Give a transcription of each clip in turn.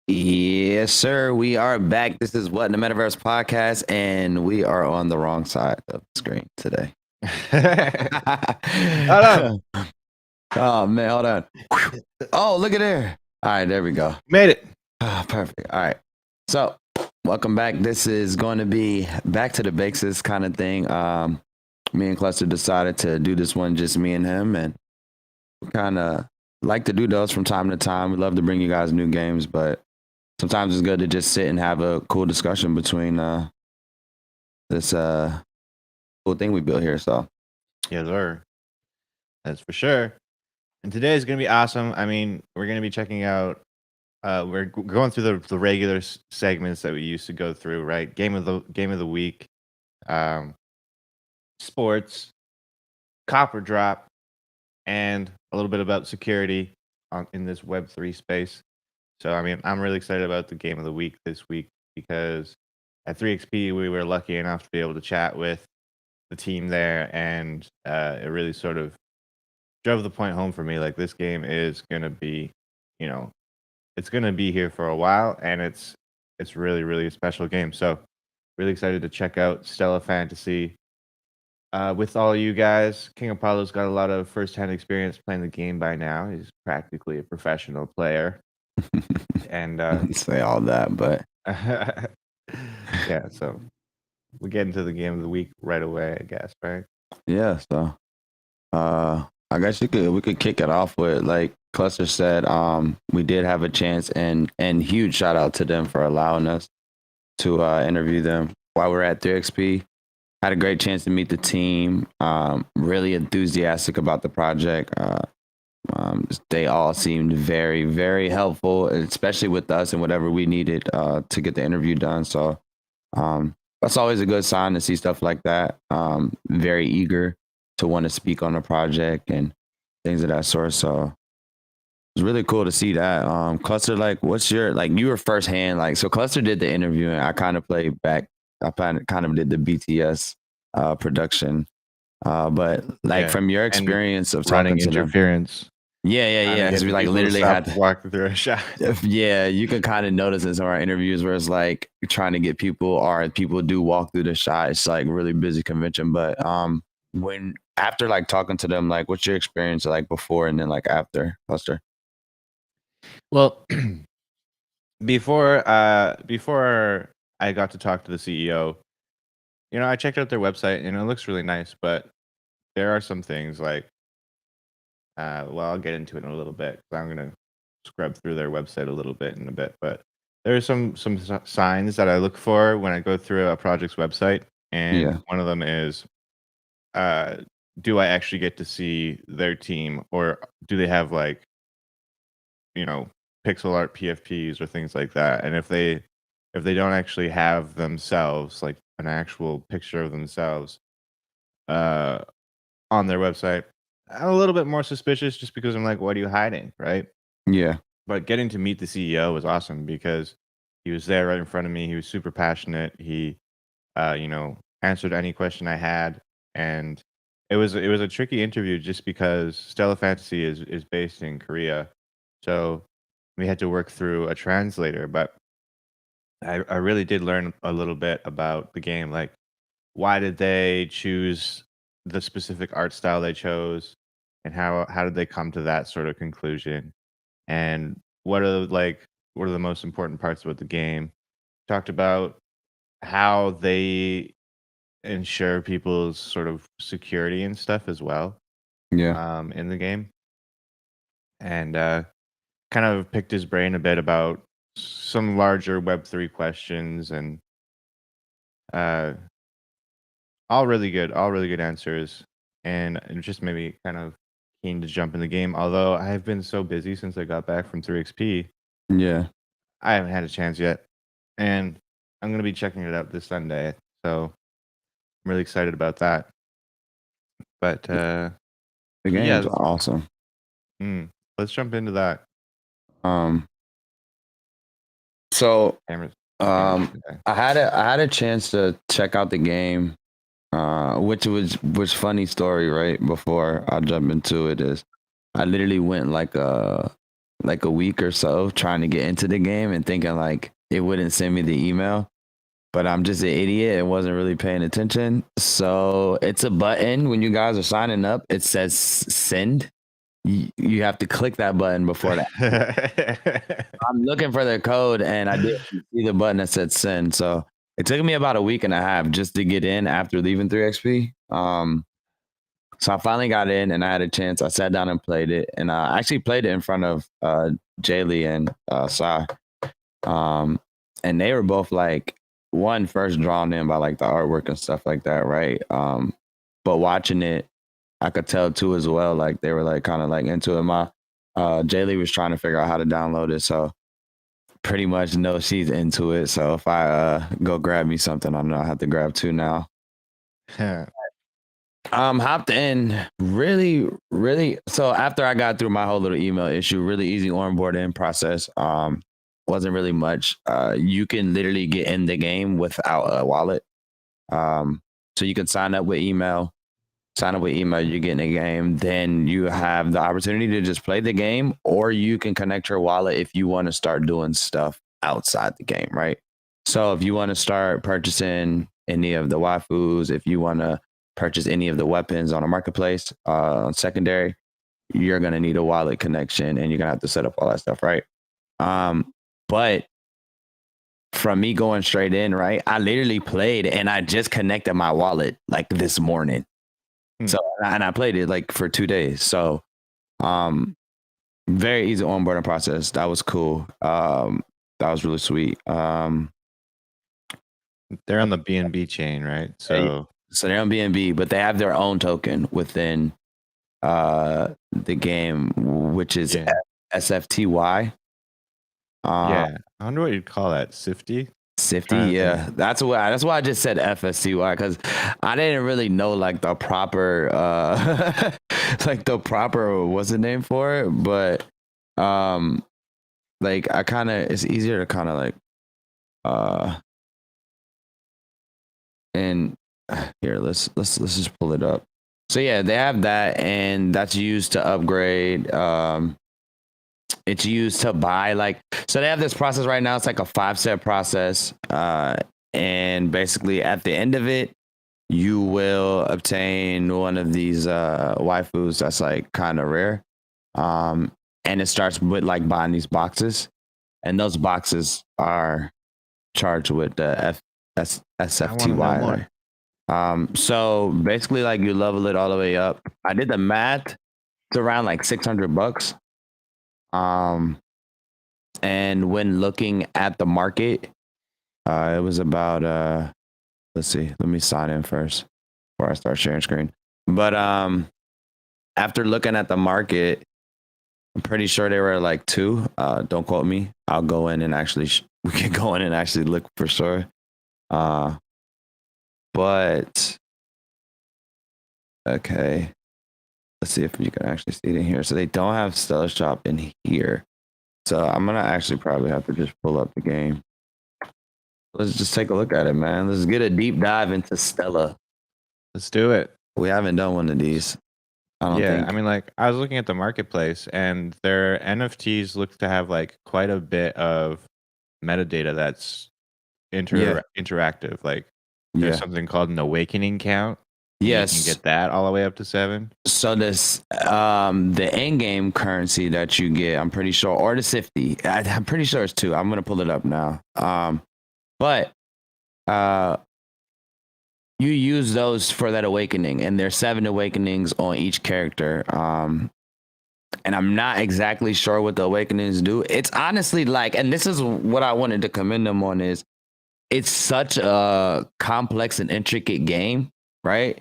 Yes, sir. We are back. This is What in the Metaverse Podcast, and we are on the wrong side of the screen today. Hold on. Oh, man, hold on. Oh, look at there. All right, there we go. Made it. Perfect. All right. So, welcome back. This is going to be back to the basics kind of thing. Me and Cluster decided to do this one, just me and him, and we kind of like to do those from time to time. We love to bring you guys new games, but sometimes it's good to just sit and have a cool discussion between this cool thing we built here. So, Yes, sir. That's for sure. And today is going to be awesome. I mean, we're going to be checking out. We're going through the regular segments that we used to go through, right? Game of the week, sports, copper drop, and a little bit about security in this Web3 space. So, I mean, I'm really excited about the game of the week this week because at 3XP we were lucky enough to be able to chat with the team there, and it really sort of drove the point home for me. Like, this game is gonna be, it's gonna be here for a while, and it's really, really a special game. So, really excited to check out Stella Fantasy with all you guys. King Apollo's got a lot of first-hand experience playing the game by now. He's practically a professional player, and say all that, but yeah. So we get into the game of the week right away, I guess, right? yeah. So, I guess we could kick it off with, like Cluster said, we did have a chance, and huge shout out to them for allowing us to interview them while we're at 3XP. Had a great chance to meet the team. Really enthusiastic about the project. They all seemed very, very helpful, especially with us and whatever we needed to get the interview done. So that's always a good sign to see stuff like that. Very eager to want to speak on the project and things of that sort. So it's really cool to see that. Cluster, like, what's your, like, you were firsthand, like, so Cluster did the interview and I kind of played back. I kind of did the BTS production. But like, from your experience of running talking to interference. them, yeah. Because we like literally had to walk through a shot. Yeah, you can kind of notice in some of our interviews where it's like trying to get people, or people do walk through the shot. It's like really busy convention. But when after like talking to them, like, what's your experience like before and then like after, Cluster? Well, before I got to talk to the CEO, I checked out their website and it looks really nice, but there are some things like, well, I'll get into it in a little bit. I'm gonna scrub through their website a little bit in a bit, but there are some signs that I look for when I go through a project's website, and one of them is, do I actually get to see their team, or do they have like, pixel art PFPs or things like that? And if they don't actually have themselves, like an actual picture of themselves, on their website, I'm a little bit more suspicious, just because I'm like, what are you hiding, right? Yeah. But getting to meet the CEO was awesome because he was there right in front of me. He was super passionate. He, answered any question I had, and it was a tricky interview just because Stella Fantasy is based in Korea, so we had to work through a translator. But I really did learn a little bit about the game, like why did they choose the specific art style they chose, and how did they come to that sort of conclusion, and what are the most important parts about the game. Talked about how they ensure people's sort of security and stuff as well, in the game, and kind of picked his brain a bit about some larger Web3 questions, and all really good answers, and it just made me kind of keen to jump in the game. Although I have been so busy since I got back from 3XP, Yeah. I haven't had a chance yet, and I'm gonna be checking it out this Sunday. So I'm really excited about that. But The game's awesome. Let's jump into that. So I had a chance to check out the game, which was funny story, right? Before I jump into it, is I literally went like like a week or so trying to get into the game and thinking like it wouldn't send me the email. But I'm just an idiot and wasn't really paying attention. So it's a button when you guys are signing up. It says send. You have to click that button before that. I'm looking for the code and I didn't see the button that said send. So it took me about a week and a half just to get in after leaving 3XP. So I finally got in and I had a chance. I sat down and played it, and I actually played it in front of Jaylee and Sai. And they were both like one first drawn in by like the artwork and stuff like that, right? But watching it, I could tell too as well. Like they were like kind of like into it. My Jaylee was trying to figure out how to download it, so pretty much know she's into it. So if I go grab me something, I know I have to grab two now. Hopped in really. So after I got through my whole little email issue, really easy onboarding process. Wasn't really much. You can literally get in the game without a wallet. So you can sign up with email. You get in the game. Then you have the opportunity to just play the game, or you can connect your wallet if you want to start doing stuff outside the game, right? So if you want to start purchasing any of the waifus, if you want to purchase any of the weapons on a marketplace, on secondary, you're going to need a wallet connection and you're going to have to set up all that stuff, right? But from me going straight in, right, I literally played and I just connected my wallet like this morning. So, and I played it like for 2 days. So, very easy onboarding process. That was cool. That was really sweet. They're on the BNB chain, right? So they're on BNB, but they have their own token within the game, which is SFTY. I wonder what you'd call that. Sifty, yeah. That's why I just said FSTY, because I didn't really know like the proper what's the name for it, but like I kind of, it's easier to kind of like and here let's just pull it up. So yeah, they have that, and that's used to upgrade. It's used to buy, like, so they have this process right now. It's like a 5-step process. And basically at the end of it, you will obtain one of these waifus that's like kind of rare. And it starts with like buying these boxes. And those boxes are charged with the SFTY. So basically like you level it all the way up. I did the math. It's around like $600. And when looking at the market, it was about let's see, let me sign in first before I start sharing screen. But after looking at the market, I'm pretty sure they were like 2. Don't quote me. I'll go in and actually we can go in and actually look for sure. But okay. Let's see if you can actually see it in here. So they don't have Stella Shop in here. So I'm going to actually probably have to just pull up the game. Let's just take a look at it, man. Let's get a deep dive into Stella. Let's do it. We haven't done one of these. I mean, like I was looking at the marketplace and their NFTs look to have like quite a bit of metadata that's interactive. Like there's something called an awakening count. Yes. You can get that all the way up to 7. So this, the in-game currency that you get, I'm pretty sure, or the Sifty, I'm pretty sure it's 2. I'm going to pull it up now. But you use those for that awakening, and there's 7 awakenings on each character. And I'm not exactly sure what the awakenings do. It's honestly like, and this is what I wanted to commend them on, is it's such a complex and intricate game, right?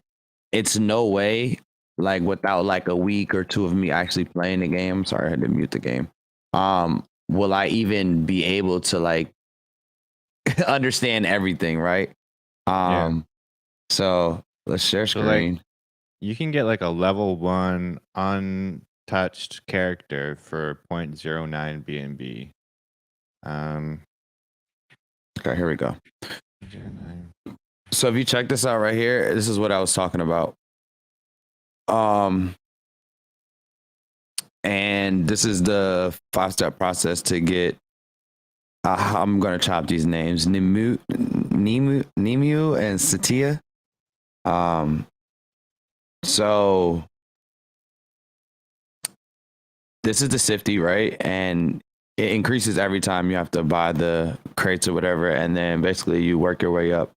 It's no way, like without like a week or 2 of me actually playing the game. Sorry, I had to mute the game. Will I even be able to like understand everything, right? So let's share screen. Like, you can get like a level 1 untouched character for 0.09 BNB. Okay, here we go. So if you check this out right here, this is what I was talking about. And this is the 5-step process to get. I'm gonna chop these names: Nemu, and Satya. So this is the Sifty, right? And it increases every time you have to buy the crates or whatever, and then basically you work your way up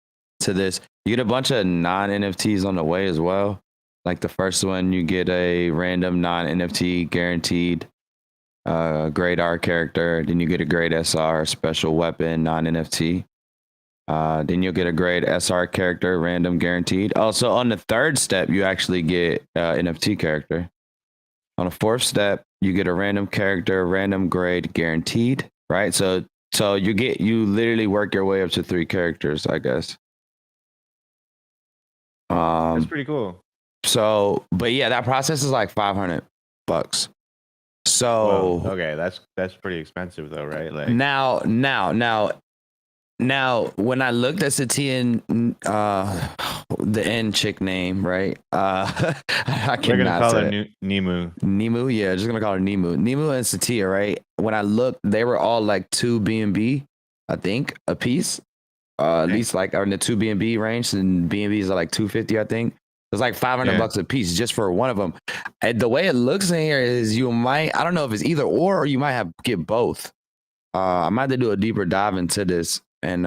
to this. You get a bunch of non-NFTs on the way as well. Like the first one, you get a random non-NFT guaranteed grade R character. Then you get a grade SR special weapon non-NFT. Then you'll get a grade SR character random guaranteed. Also, on the third step, you actually get NFT character. On the fourth step, you get a random character, random grade guaranteed, right? So you literally work your way up to 3 characters, I guess. That's pretty cool. So, but yeah, that process is like $500. So well, okay, that's pretty expensive though, right? Like now, when I looked at Satya, the N chick name, right? I we're gonna cannot call say her it. Nemu. Nemu, yeah, just gonna call her Nemu. Nemu and Satya, right? When I looked, they were all like 2 BNB, I think, a piece. At least like in the 2 BNB range, and BNBs are like 250, I think. It's like $500 a piece just for one of them. And the way it looks in here is you might, I don't know if it's either or you might have get both. I might have to do a deeper dive into this, and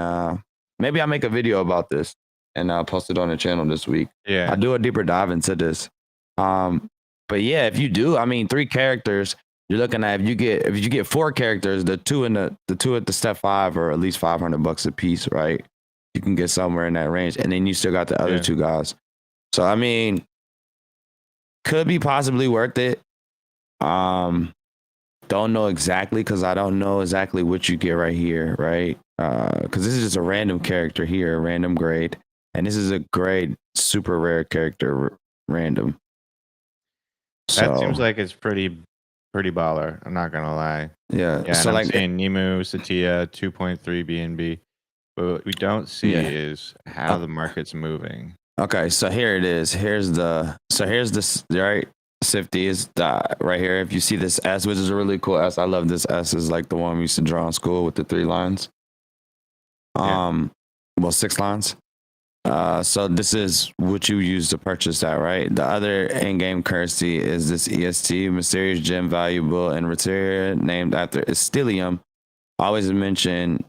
maybe I'll make a video about this and I'll post it on the channel this week. Yeah, I'll do a deeper dive into this. But yeah, if you do, I mean, 3 characters, you're looking at if you get 4 characters, the two at the step 5 are at least $500 a piece, right? You can get somewhere in that range, and then you still got the other 2 guys. So I mean, could be possibly worth it. Don't know exactly because I don't know exactly what you get right here, right? Because this is just a random character here, a random grade, and this is a grade super rare character, random. That seems like it's pretty baller. I'm not gonna lie. Yeah. So like saying Nemu, Satya, 2.3 BNB. But what we don't see is how the market's moving. Okay, so here it is. Here's the right. Sifty is right here. If you see this S, which is a really cool S, I love this S. Is like the one we used to draw in school with the 3 lines. Well, 6 lines. So this is what you use to purchase that, right? The other in-game currency is this EST, mysterious gem, valuable and rare, named after Stellium. Always mentioned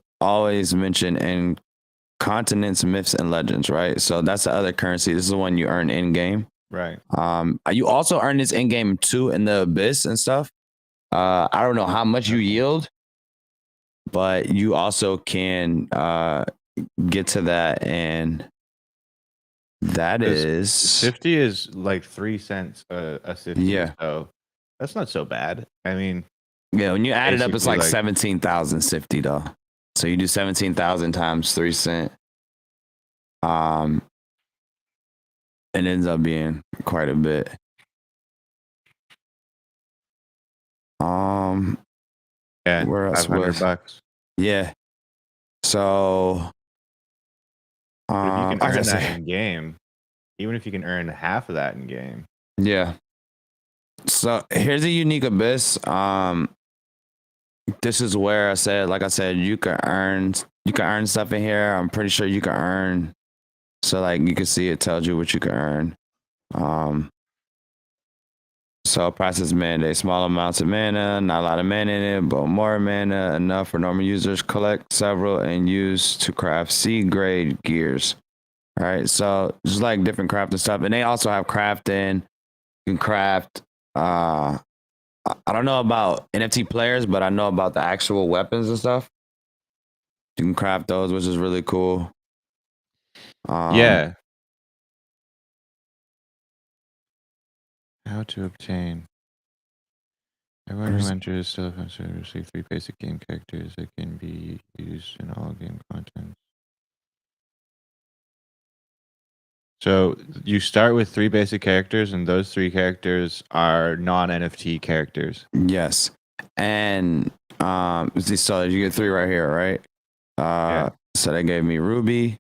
in continents, myths, and legends, right? So that's the other currency. This is the one you earn in game, right? You also earn this in game too in the abyss and stuff. I don't know how much you yield, but you also can get to that, and that is 50 is like 3 cents a 50. Yeah, so that's not so bad. I mean, yeah, when you add it up, it's like 17,000 50 though. So you do 17,000 times 3 cents. It ends up being quite a bit. Yeah, where else $500. Yeah. So if you can earn that in game, even if you can earn half of that in game. Yeah. So here's a unique abyss. This is where I said, like I said, you can earn stuff in here. I'm pretty sure you can earn. So like you can see it tells you what you can earn. So prices mandate small amounts of mana, not a lot of mana in it, but more mana, enough for normal users. Collect several and use to craft C grade gears. All right, so just like different crafting stuff, and they also have crafting. You can craft. I don't know about NFT players, but I know about the actual weapons and stuff. You can craft those, which is really cool. Yeah. How to obtain. Everyone who enters Stella Fantasy will receive 3 basic game characters that can be used in all game content. So you start with 3 basic characters, and those 3 characters are non-NFT characters. Yes, and so you get 3 right here, right? So they gave me Ruby,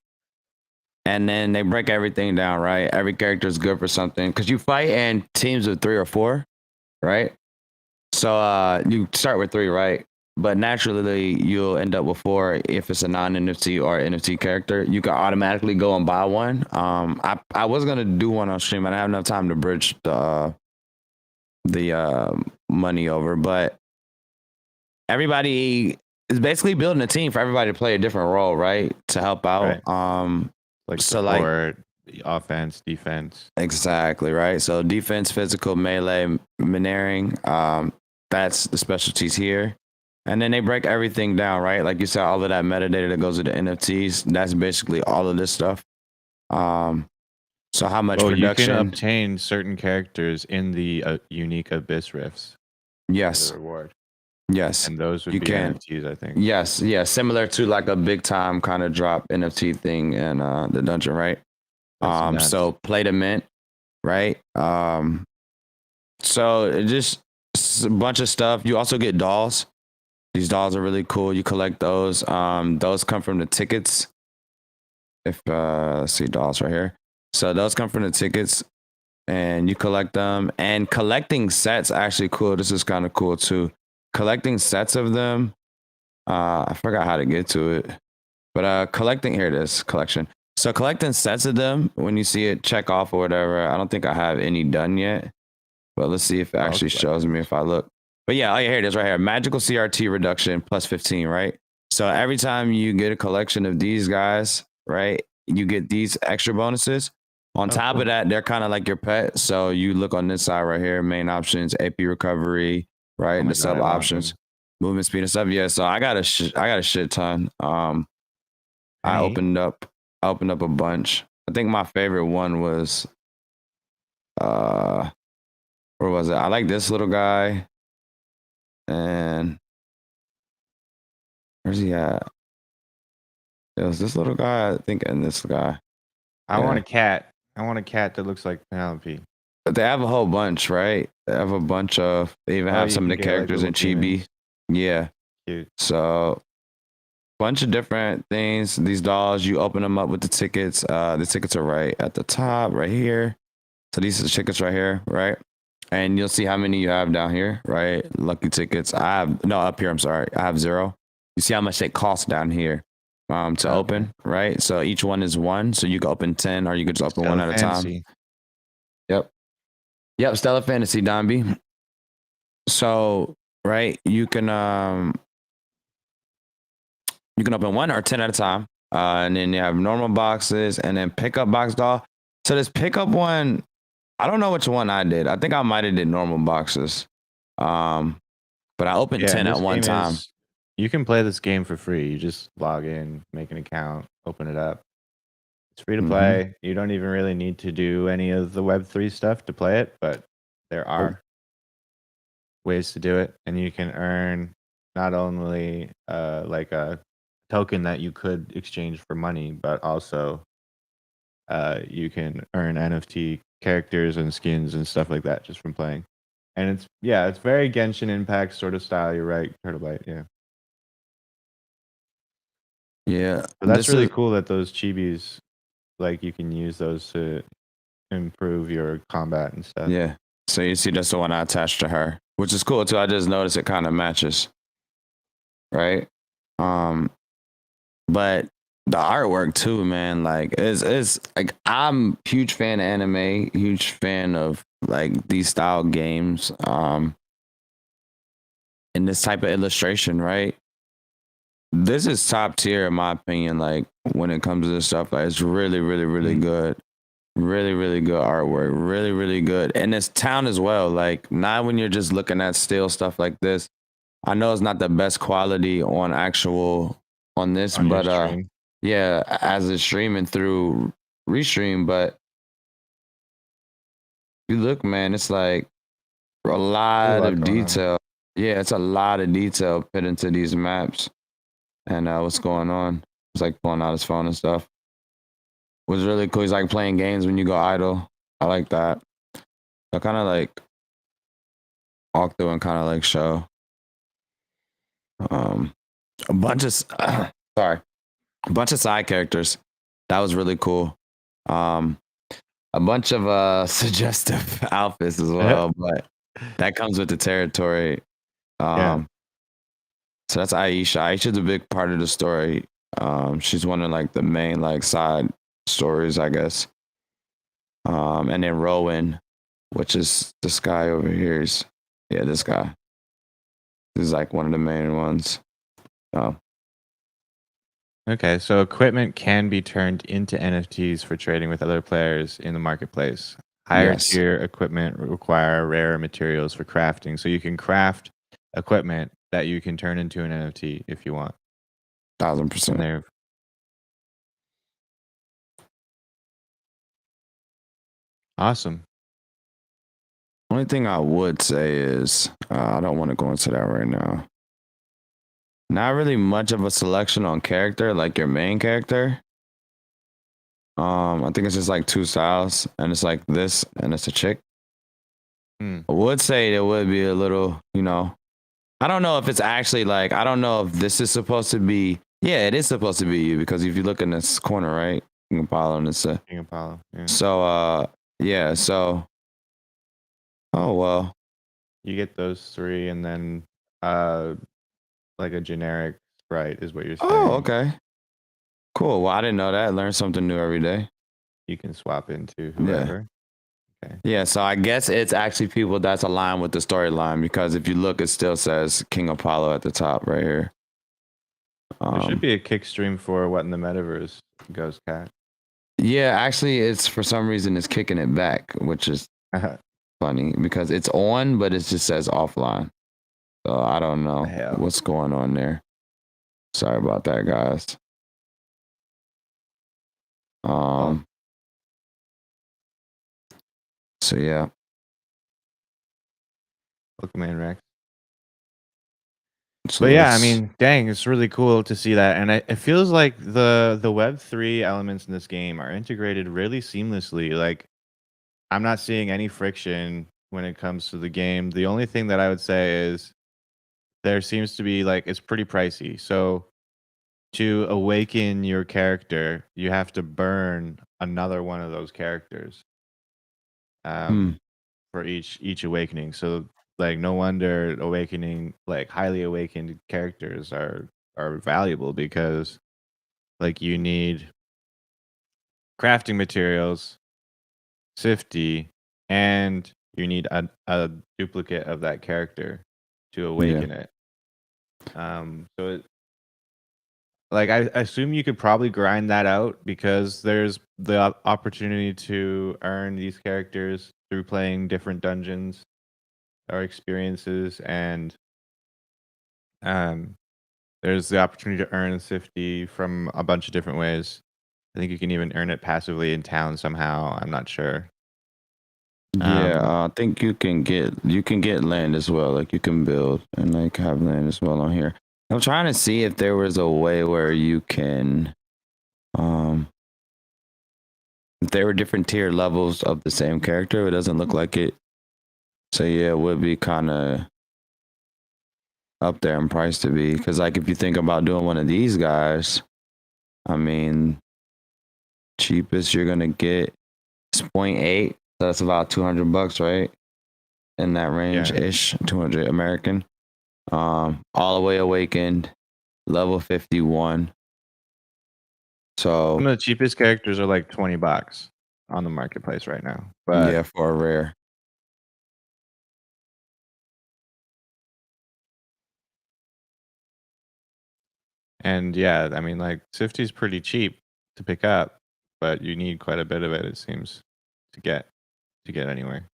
and then they break everything down, right? Every character is good for something because you fight in teams of 3 or 4, right? So you start with 3, right? But naturally, you'll end up with 4 if it's a non-NFT or NFT character. You can automatically go and buy one. I was gonna do one on stream. I didn't have enough time to bridge the money over, but everybody is basically building a team for everybody to play a different role, right? To help out. Right. Like So, support, offense, defense. Exactly, right? So defense, physical, melee, mineering, that's the specialties here. And then they break everything down, right? Like you said, all of that metadata that goes with the NFTs, that's basically all of this stuff. So how much You production? can obtain certain characters in the unique Abyss Rifts. Yes. The reward. Yes. And those would be NFTs, I think. Yes. Yeah. Similar to like a big time kind of drop NFT thing in the dungeon, right? So play to mint, right? So it just a bunch of stuff. You also get dolls. These dolls are really cool. You collect those. Those come from the tickets. If see dolls right here. So those come from the tickets, and you collect them. And collecting sets actually cool. This is kind of cool too. Collecting sets of them. I forgot how to get to it, but collecting here it is collection. So collecting sets of them, when you see it, check off or whatever. I don't think I have any done yet, but let's see if it actually shows me if I look. But yeah, here it is right here. Magical CRT reduction plus 15, right? So every time you get a collection of these guys, right, you get these extra bonuses. On top of that, they're kind of like your pet. So you look on this side right here, main options, AP recovery, right? The sub options, movement speed and stuff. Yeah, so I got a shit ton. I opened up a bunch. I think my favorite one was where was it? I like this little guy. And where's he at? It was this little guy, I think, and this guy. I want a cat. I want a cat that looks like Penelope. But they have a whole bunch, right? They have a bunch of. They even have some of the characters in Chibi. Yeah. Cute. So, bunch of different things. These dolls, you open them up with the tickets. The tickets are right at the top, right here. So these are the tickets right here, right? And you'll see how many you have down here, right? Lucky tickets. Up here. I'm sorry. I have 0. You see how much they cost down here to open, right? So each one is 1. So you can open 10, or you could just open one at a time. Yep. Stella Fantasy, Donby. So right, you can open 1 or 10 at a time, and then you have normal boxes, and then pickup box doll. So this pickup one, I don't know which one I did. I think I might have did normal boxes. But I opened 10 at one time. You can play this game for free. You just log in, make an account, open it up. It's free to play. You don't even really need to do any of the Web3 stuff to play it, but there are ways to do it. And you can earn not only like a token that you could exchange for money, but also you can earn NFT characters and skins and stuff like that just from playing. And it's very Genshin Impact sort of style. You're right, Turtlebyte. Yeah. Yeah. But that's really cool that those chibis, like, you can use those to improve your combat and stuff. Yeah. So you see, that's the one I attached to her, which is cool too. I just noticed it kind of matches. Right. But the artwork too, man, like is like, I'm huge fan of anime, huge fan of like these style games. And this type of illustration, right? This is top tier in my opinion. Like when it comes to this stuff, like it's really, really, really good. Really, really good artwork. Really, really good. And this town as well. Like not when you're just looking at still stuff like this. I know it's not the best quality on this, but yeah, as it's streaming through Restream, but you look, man, it's like a lot of detail. Yeah, it's a lot of detail put into these maps and what's going on. It's like pulling out his phone and stuff. It was really cool. He's like playing games when you go idle. I like that. I kind of like walk through and kind of like show a bunch of side characters. That was really cool. A bunch of suggestive outfits as well, but that comes with the territory. Yeah. So that's Aisha. Aisha's a big part of the story. She's one of like the main like side stories, I guess. And then Rowan, which is this guy over here. This guy. This is like one of the main ones. Oh, Okay, so equipment can be turned into NFTs for trading with other players in the marketplace. Higher yes, tier equipment require rare materials for crafting, so you can craft equipment that you can turn into an NFT if you want. And 1000%. they're awesome. Only thing I would say is I don't want to go into that right now. Not really much of a selection on character, like your main character. I think it's just like two styles, and it's like this, and it's a chick. Hmm. I would say there would be a little, I don't know if it's actually like, I don't know if this is supposed to be. Yeah, it is supposed to be you because if you look in this corner, right, you can follow this. King Apollo. Yeah. So, yeah, so, oh well, You get those three, and then like a generic sprite is what you're oh saying. okay, cool. Well, I didn't know that. Learn something new every day. You can swap into Yeah. whoever. Okay. Yeah, so I guess it's actually people that's aligned with the storyline because if you look, it still says King Apollo at the top right here. There should be a kick stream for What in the Metaverse, Ghost Cat. Yeah, actually, it's for some reason it's kicking it back, which is funny because it's on, but it just says offline. So I don't know what's going on there. Sorry about that, guys. So yeah. Welcome in, Rex. So But yeah, I mean, dang, it's really cool to see that, and it feels like the Web3 elements in this game are integrated really seamlessly. Like, I'm not seeing any friction when it comes to the game. The only thing that I would say is there seems to be like it's pretty pricey. So to awaken your character, you have to burn another one of those characters for each awakening. So like no wonder awakening like highly awakened characters are valuable because like you need crafting materials, sifty, and you need a duplicate of that character to awaken it. So it, like I assume you could probably grind that out because there's the opportunity to earn these characters through playing different dungeons or experiences, and there's the opportunity to earn Sifty from a bunch of different ways. I think you can even earn it passively in town somehow. I'm not sure. I think you can get land as well. Like you can build and like have land as well on here. I'm trying to see if there was a way where you can, if there were different tier levels of the same character. It doesn't look like it. So yeah, it would be kind of up there in price to be. Because like if you think about doing one of these guys, I mean, cheapest you're gonna get is 0.8. So that's about $200, right? In that range ish, 200 American. All the way awakened, level 51. So some of the cheapest characters are like $20 on the marketplace right now. But yeah, for a rare. And yeah, I mean like Sifty's pretty cheap to pick up, but you need quite a bit of it, it seems, to get anywhere.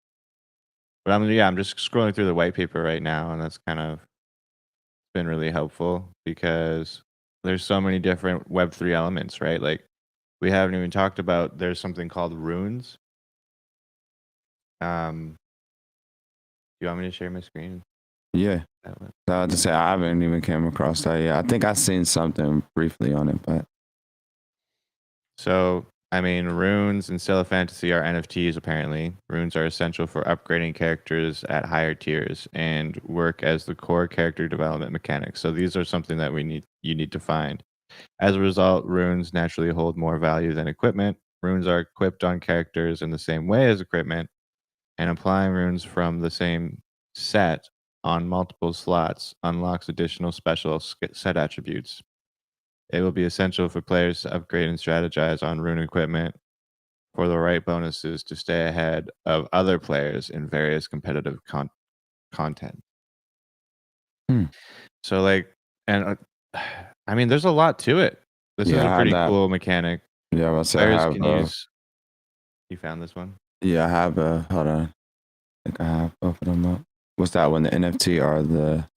But I'm just scrolling through the white paper right now, and that's kind of been really helpful because there's so many different Web3 elements, right? Like we haven't even talked about there's something called runes. Do you want me to share my screen? Yeah. I have to say I haven't even came across that yet. I think I've seen something briefly on it, but so I mean, runes and Stella Fantasy are NFTs apparently. Runes are essential for upgrading characters at higher tiers and work as the core character development mechanics. So these are something that you need to find. As a result, runes naturally hold more value than equipment. Runes are equipped on characters in the same way as equipment, and applying runes from the same set on multiple slots unlocks additional special set attributes. It will be essential for players to upgrade and strategize on rune equipment for the right bonuses to stay ahead of other players in various competitive content. Hmm. So like, and I mean, there's a lot to it. This is Yeah, a I have pretty that. cool mechanic. Yeah, I was say I Players have. can use. You found this one? Yeah, I have. Hold on. I think I have both of them up. What's that one? The NFT or the?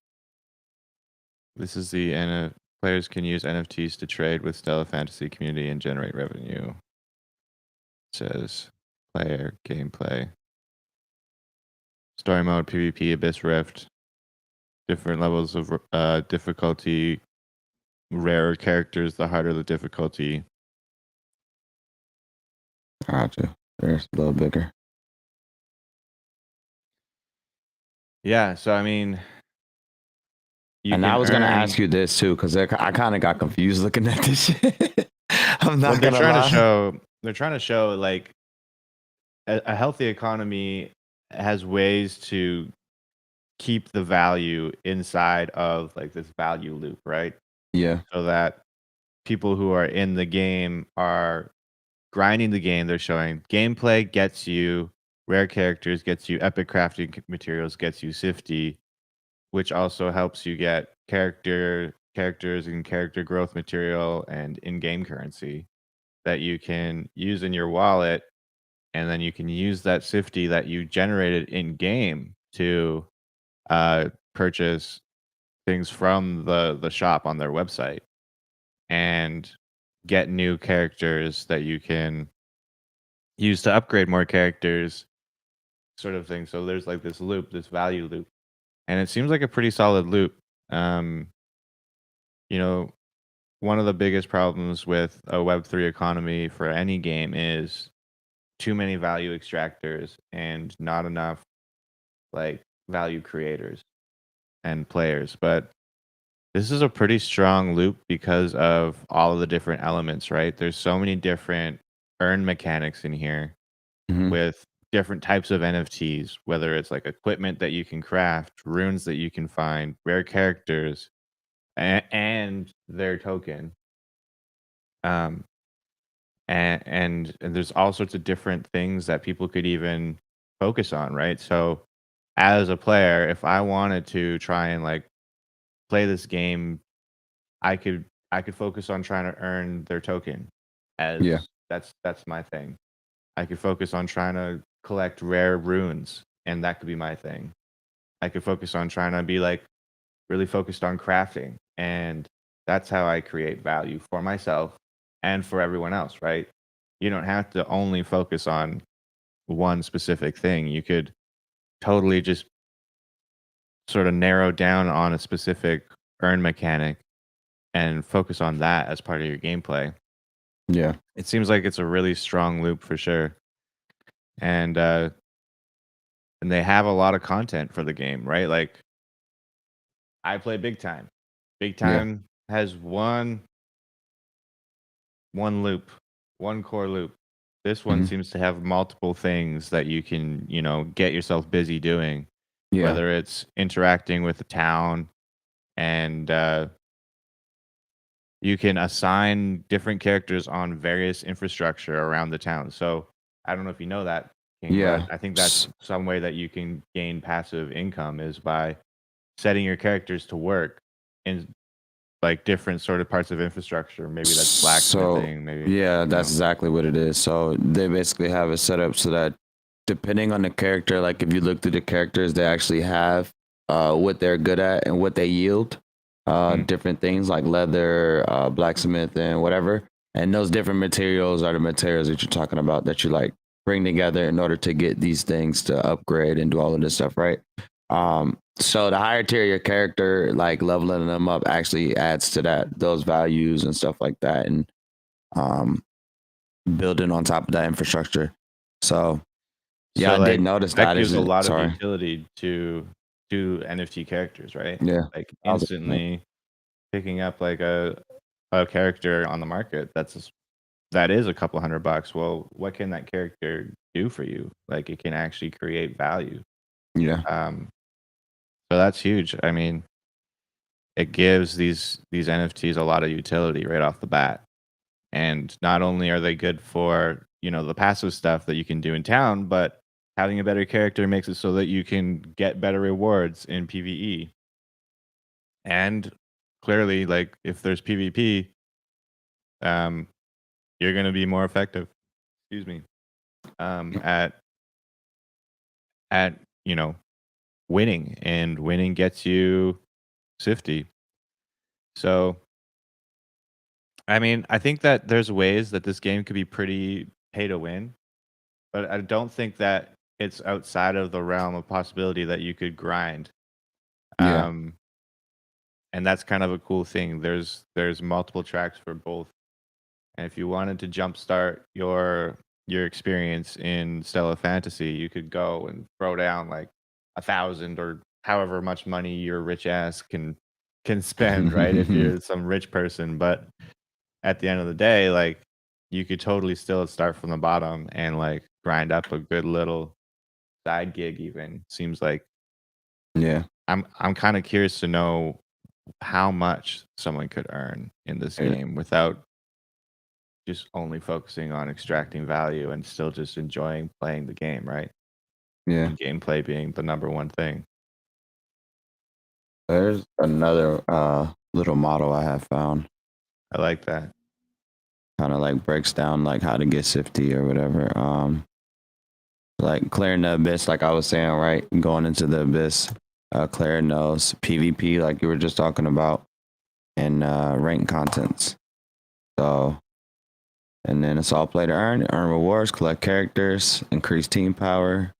This is the players can use NFTs to trade with Stella Fantasy community and generate revenue. It says player gameplay, story mode, PvP, Abyss Rift, different levels of difficulty, rarer characters, the harder the difficulty. Gotcha. There's a little bigger. Yeah, so I mean, And I was gonna ask you this too, because I kind of got confused looking at this shit. I'm not they're gonna trying lie. to show. They're trying to show like a healthy economy has ways to keep the value inside of like this value loop, right? Yeah. So that people who are in the game are grinding the game. They're showing gameplay gets you rare characters, gets you epic crafting materials, gets you Sifty, which also helps you get characters and character growth material and in-game currency that you can use in your wallet, and then you can use that Sifty that you generated in game to purchase things from the shop on their website and get new characters that you can use to upgrade more characters, sort of thing. So there's like this loop, this value loop, and it seems like a pretty solid loop. Um, you know, one of the biggest problems with a Web3 economy for any game is too many value extractors and not enough like value creators and players. But this is a pretty strong loop because of all of the different elements, right? There's so many different earn mechanics in here Mm-hmm. with different types of NFTs, whether it's like equipment that you can craft, runes that you can find, rare characters, and their token. Um, and there's all sorts of different things that people could even focus on, right? So as a player, if I wanted to try and like play this game, I could focus on trying to earn their token, Yeah. as that's my thing. I could focus on trying to collect rare runes, and that could be my thing. I could focus on trying to be like really focused on crafting, and that's how I create value for myself and for everyone else, right? You don't have to only focus on one specific thing. You could totally just sort of narrow down on a specific earn mechanic and focus on that as part of your gameplay. Yeah. It seems like it's a really strong loop for sure. And they have a lot of content for the game, right? Like I play Big Time. Big Yeah. Time has one loop, one core loop. This one Mm-hmm. seems to have multiple things that you can, get yourself busy doing. Yeah. Whether it's interacting with the town and you can assign different characters on various infrastructure around the town. So I don't know if you know that, King, Yeah. but I think that's some way that you can gain passive income is by setting your characters to work in like different sort of parts of infrastructure. Maybe that's blacksmithing. Maybe Yeah, you that's know. exactly what it is. So they basically have it set up so that depending on the character, like if you look through the characters, they actually have what they're good at and what they yield. Different things like leather, blacksmith, and whatever. And those different materials are the materials that you're talking about that you like bring together in order to get these things to upgrade and do all of this stuff, right? So the higher tier your character, like leveling them up, actually adds to those values and stuff like that, and um, building on top of that infrastructure. So yeah, So I did like notice that that. gives a lot of Sorry. utility to NFT characters, right? Yeah. Like I was- instantly picking up like a character on the market that is a couple $100. Well, what can that character do for you? Like it can actually create value. Yeah. Um, So that's huge. I mean, it gives these NFTs a lot of utility right off the bat. And not only are they good for, the passive stuff that you can do in town, but having a better character makes it so that you can get better rewards in PvE. And clearly, like if there's PvP, um, you're gonna be more effective, excuse me, at at you know winning, and winning gets you Sifty. So I mean, I think that there's ways that this game could be pretty pay to win, but I don't think that it's outside of the realm of possibility that you could grind. Yeah. Um, and that's kind of a cool thing. There's multiple tracks for both. And if you wanted to jumpstart your experience in Stella Fantasy, you could go and throw down like 1,000 or however much money your rich ass can spend, right? If you're some rich person. But at the end of the day, like you could totally still start from the bottom and like grind up a good little side gig even. Seems like Yeah. I'm kind of curious to know how much someone could earn in this Yeah. game without just only focusing on extracting value and still just enjoying playing the game, right? Yeah. And gameplay being the number one thing. There's another little model I have found. I like that. Kind of like breaks down like how to get Sifty or whatever. Like clearing the abyss, like I was saying, right? Going into the abyss, clearing those PvP, like you were just talking about, and rank contents. So, and then it's all play to earn rewards, collect characters, increase team power,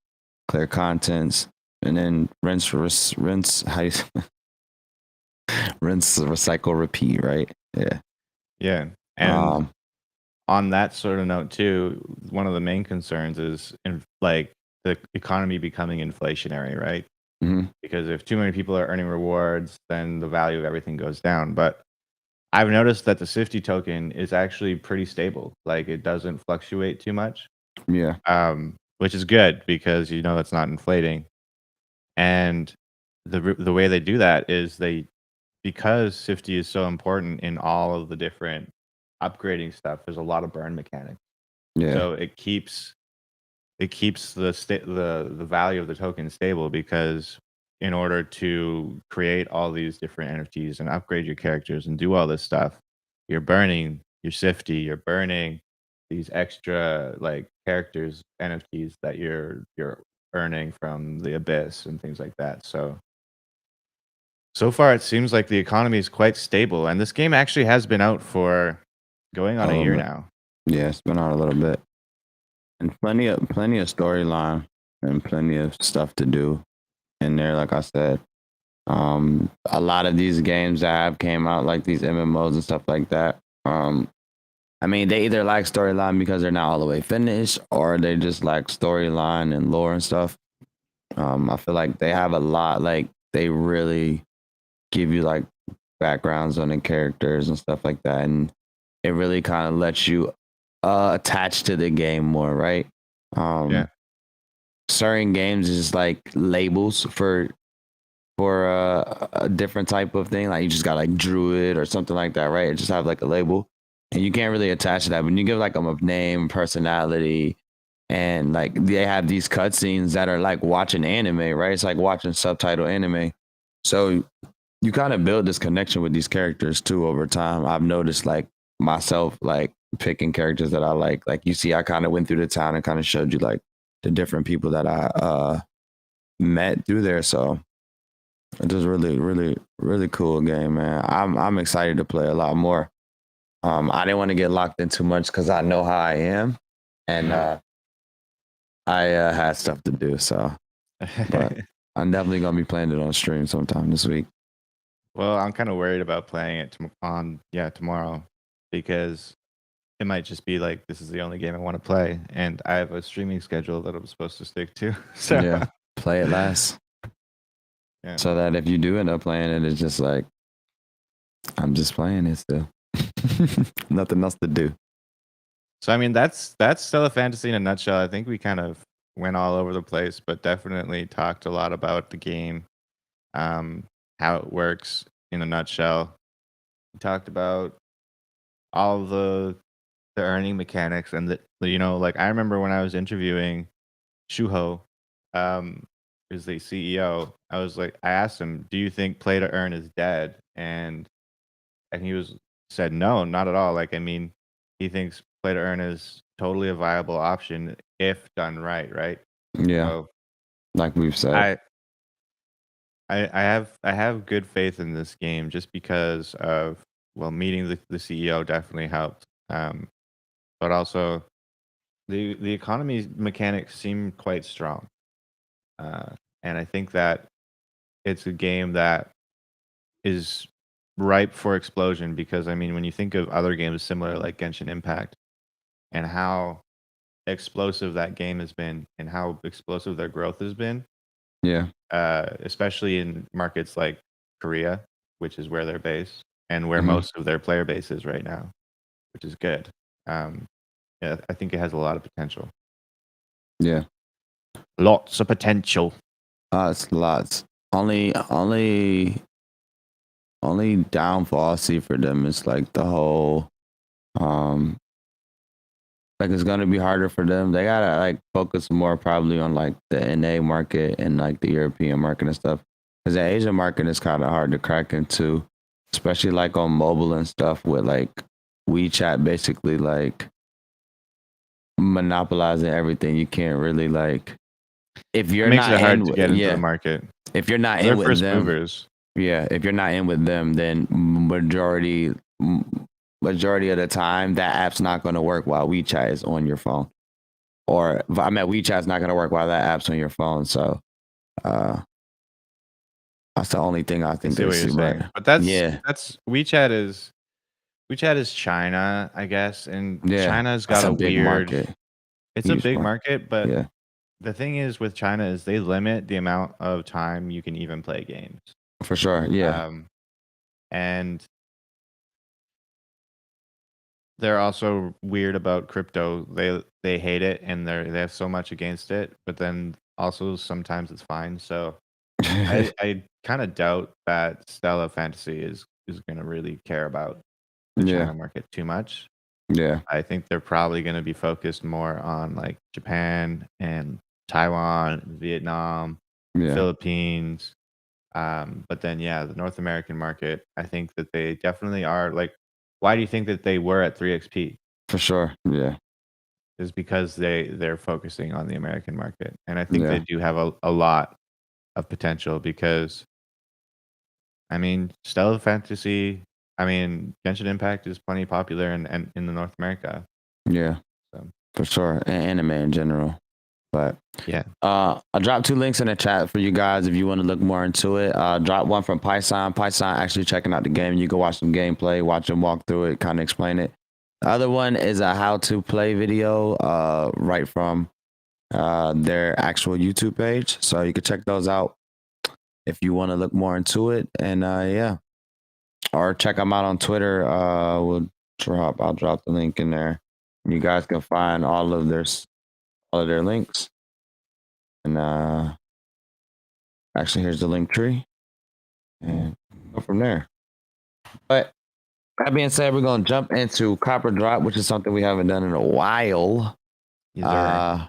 clear contents, and then rinse, how you rinse, recycle, repeat, right? Yeah. Yeah. And Um, on that sort of note too, one of the main concerns is like the economy becoming inflationary, right? mhm. Because if too many people are earning rewards, then the value of everything goes down. But I've noticed that the Sifty token is actually pretty stable. Like it doesn't fluctuate too much, Yeah. which is good because it's not inflating. And the way they do that is because Sifty is so important in all of the different upgrading stuff. There's a lot of burn mechanics, Yeah. so it keeps the value of the token stable because in order to create all these different NFTs and upgrade your characters and do all this stuff, you're burning your Sifty, you're burning these extra like characters NFTs that you're earning from the abyss and things like that. So far it seems like the economy is quite stable, and this game actually has been out for going on A a little year bit. now. Yeah, it's been on a little bit. And plenty of storyline and plenty of stuff to do in there, like I said. A lot of these games that have came out, like these MMOs and stuff like that. I mean, they either like storyline because they're not all the way finished, or they just like storyline and lore and stuff. I feel like they have a lot. Like they really give you like backgrounds on the characters and stuff like that, and it really kind of lets you attach to the game more, right? Yeah. Um, Certain games is like labels for a different type of thing. Like you just got like druid or something like that, right? It just have like a label, and you can't really attach to that. When you give like them a name, personality, and like they have these cutscenes that are like watching anime, right? It's like watching subtitle anime. So you kind of build this connection with these characters too over time. I've noticed like myself like picking characters that I like. Like you see, I kind of went through the town and kind of showed you like the different people that I met through there. So it's just really, really, really cool game, man. I'm excited to play a lot more. I didn't want to get locked in too much because I know how I am, and I had stuff to do. So, but I'm definitely gonna be playing it on stream sometime this week. Well, I'm kind of worried about playing it tomorrow because it might just be like this is the only game I want to play, and I have a streaming schedule that I'm supposed to stick to. So Yeah, play it last, yeah. so that if you do end up playing it, it's just like I'm just playing it still. Nothing else to do. So I mean that's Stella Fantasy in a nutshell. I think we kind of went all over the place, but definitely talked a lot about the game. how it works in a nutshell. He talked about all the earning mechanics and like I remember when I was interviewing Shuho, um, who's the CEO. I asked him, "Do you think play to earn is dead?" And he said, "No, not at all." Like, I mean, he thinks play to earn is totally a viable option if done right, right? Yeah, So like we've said. I I have good faith in this game just because of meeting the CEO definitely helped. But also the economy mechanics seem quite strong. And I think that it's a game that is ripe for explosion because I mean when you think of other games similar like Genshin Impact and how explosive that game has been and how explosive their growth has been, Yeah. especially in markets like Korea, which is where they're based and where Hmm. most of their player base is right now, which is good. Um, yeah, I think it has a lot of potential. Yeah. Lots of potential. It's lots. Only downfall I see for them is like the whole um like it's gonna be harder for them. They gotta like focus more probably on like the NA market and like the European market and stuff. Because the Asian market is kind of hard to crack into, especially like on mobile and stuff with like WeChat basically like monopolizing everything. You can't really like if It you're makes not it hard in to get into the yeah, market. if you're not in They're with first them, movers. yeah, if you're not in with them, then majority of the time that app's not going to work while WeChat is on your phone. Or I mean, WeChat's not going to work while that app's on your phone. So uh, that's the only thing I I think see they what you're see. But saying. But that's yeah, that's WeChat is China, I guess, and yeah, China's that's got a a big weird market, it's a huge big market. market, but Yeah, the thing is with China is they limit the amount of time you can even play games. for sure. Yeah, Um, and they're also weird about crypto. They hate it and they have so much against it, but then also sometimes it's fine. So I kind of doubt that Stella Fantasy is going to really care about the yeah, China market too much. yeah, I think they're probably going to be focused more on like Japan and Taiwan, Vietnam, yeah, Philippines. But then, yeah, the North American market, I think that they definitely are like, why do you think that they were at 3XP? for sure. Yeah, Is because they're focusing on the American market. And I think they yeah, do have a lot of potential because, I mean, Stella Fantasy, I mean, Genshin Impact is plenty popular in the North America. yeah, So, for sure. And anime in general. But yeah. I'll drop 2 links in the chat for you guys if you want to look more into it. Drop one from Python. Python actually checking out the game. You can watch some gameplay, watch them walk through it, kind of explain it. The other one is a how to play video right from their actual YouTube page. So you can check those out if you want to look more into it. And yeah, or check them out on Twitter. I'll drop the link in there. You guys can find all of their links. And actually, here's the link tree, and go from there. But that being said, we're gonna jump into Copper Drop, which is something we haven't done in a while. Yes, sir. Uh,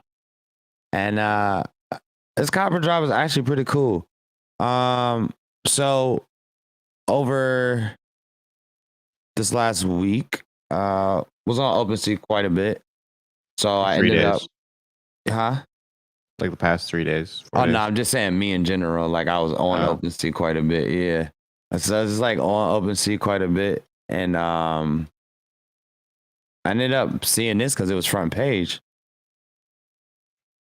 and this Copper Drop is actually pretty cool. So over this last week, was on OpenSea quite a bit. So Like I 3 ended up, days. huh? Like the past 3 days, 4 Oh no, days. I'm just saying me in general. Like I was on Oh, OpenSea quite a bit. Yeah. So it's like on OpenSea quite a bit. And I ended up seeing this because it was front page.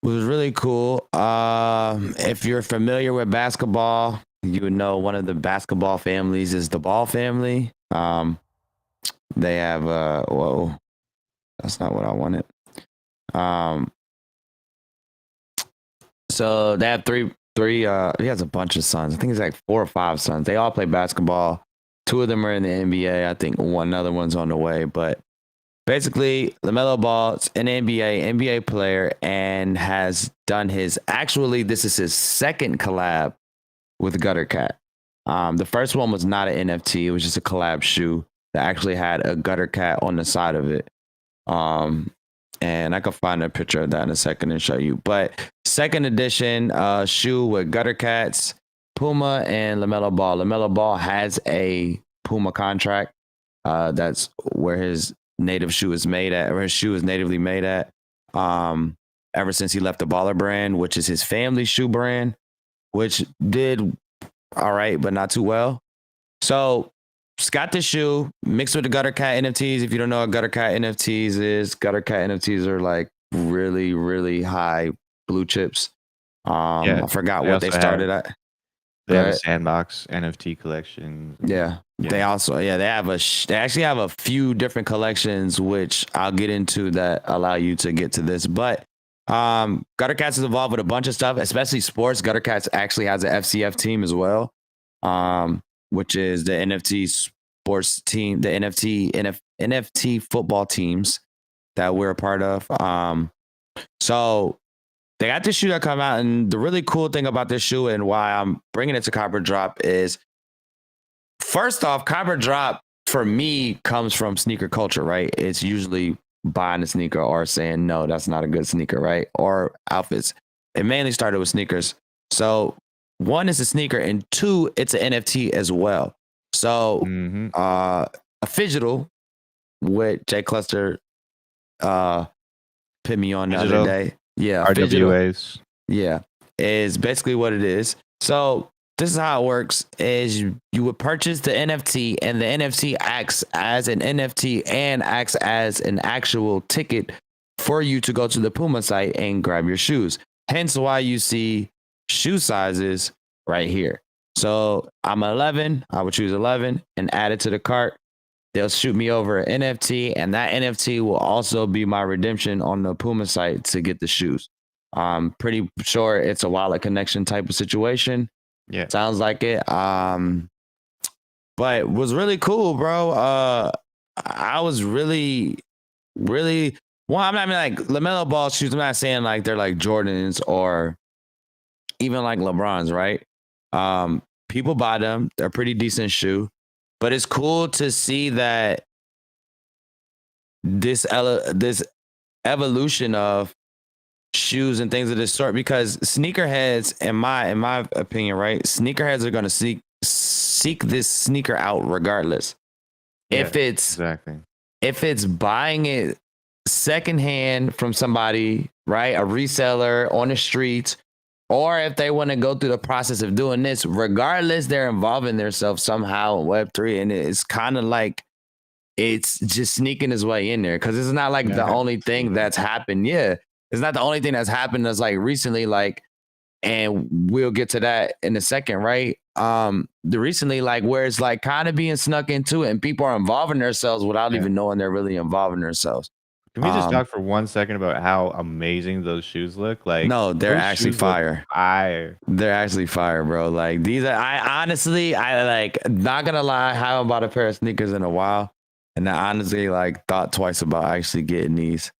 It was really cool. If you're familiar with basketball, you would know one of the basketball families is the Ball family. They have whoa, that's not what I wanted. Um, so they have three he has a bunch of sons. I think it's like 4 or 5 sons. They all play basketball. 2 of them are in the NBA. I think one other one's on the way. But basically, Lamelo Ball is an NBA player, and has done this is his second collab with Gutter Cat. The first one was not an NFT. It was just a collab shoe that actually had a Gutter Cat on the side of it. And I can find a picture of that in a second and show you. But second edition shoe with Gutter Cats, Puma, and Lamelo Ball. Lamelo Ball has a Puma contract. That's where his native shoe is made at, or his shoe is natively made at. Ever since he left the Baller brand, which is his family shoe brand, which did all right, but not too well. So just got the shoe mixed with the Gutter Cat NFTs. If you don't know what Gutter Cat NFTs is, Gutter Cat NFTs are like really, really high blue chips. I forgot what they started at. They have a Sandbox NFT collection. Yeah. They also, they actually have a few different collections, which I'll get into that allow you to get to this. But Gutter Cats is involved with a bunch of stuff, especially sports. Gutter Cats actually has an FCF team as well, which is the NFT sports team, the NFT football teams that we're a part of. So they got this shoe that come out, and the really cool thing about this shoe and why I'm bringing it to Copper Drop is, first off, Copper Drop for me comes from sneaker culture, right? It's usually buying a sneaker or saying, no, that's not a good sneaker, right? Or outfits. It mainly started with sneakers. So one is a sneaker, and two, it's an NFT as well. So a Phygital, with Jay Cluster put me on the other day. Yeah, RWAs. Yeah, is basically what it is. So this is how it works: is you would purchase the NFT, and the NFT acts as an NFT and acts as an actual ticket for you to go to the Puma site and grab your shoes. Hence why you see shoe sizes right here. So I'm 11. I would choose 11 and add it to the cart. They'll shoot me over an NFT, and that NFT will also be my redemption on the Puma site to get the shoes. I'm pretty sure it's a wallet connection type of situation. Yeah, sounds like it. But it was really cool, bro. I was really, really. Well, I'm not even like Lamelo Ball shoes. I'm not saying like they're like Jordans or even like LeBrons, right? People buy them. They're a pretty decent shoe. But it's cool to see that this evolution of shoes and things of this sort, because sneakerheads, in my opinion, right, sneakerheads are going to seek this sneaker out regardless. Yeah, if it's buying it secondhand from somebody, right, a reseller on the streets, or if they want to go through the process of doing this, regardless, they're involving themselves somehow in Web3. And it's kind of like it's just sneaking his way in there, because it's not like the only thing that's happened. Yeah, it's not the only thing that's happened that's like recently, like, and we'll get to that in a second, right? The recently, like, where it's like kind of being snuck into it and people are involving themselves without even knowing they're really involving themselves. Can we just talk for 1 second about how amazing those shoes look? Like, no, they're actually fire. They're actually fire, bro. Like, these are, I honestly, like, not gonna lie, I haven't bought a pair of sneakers in a while, and I honestly like thought twice about actually getting these.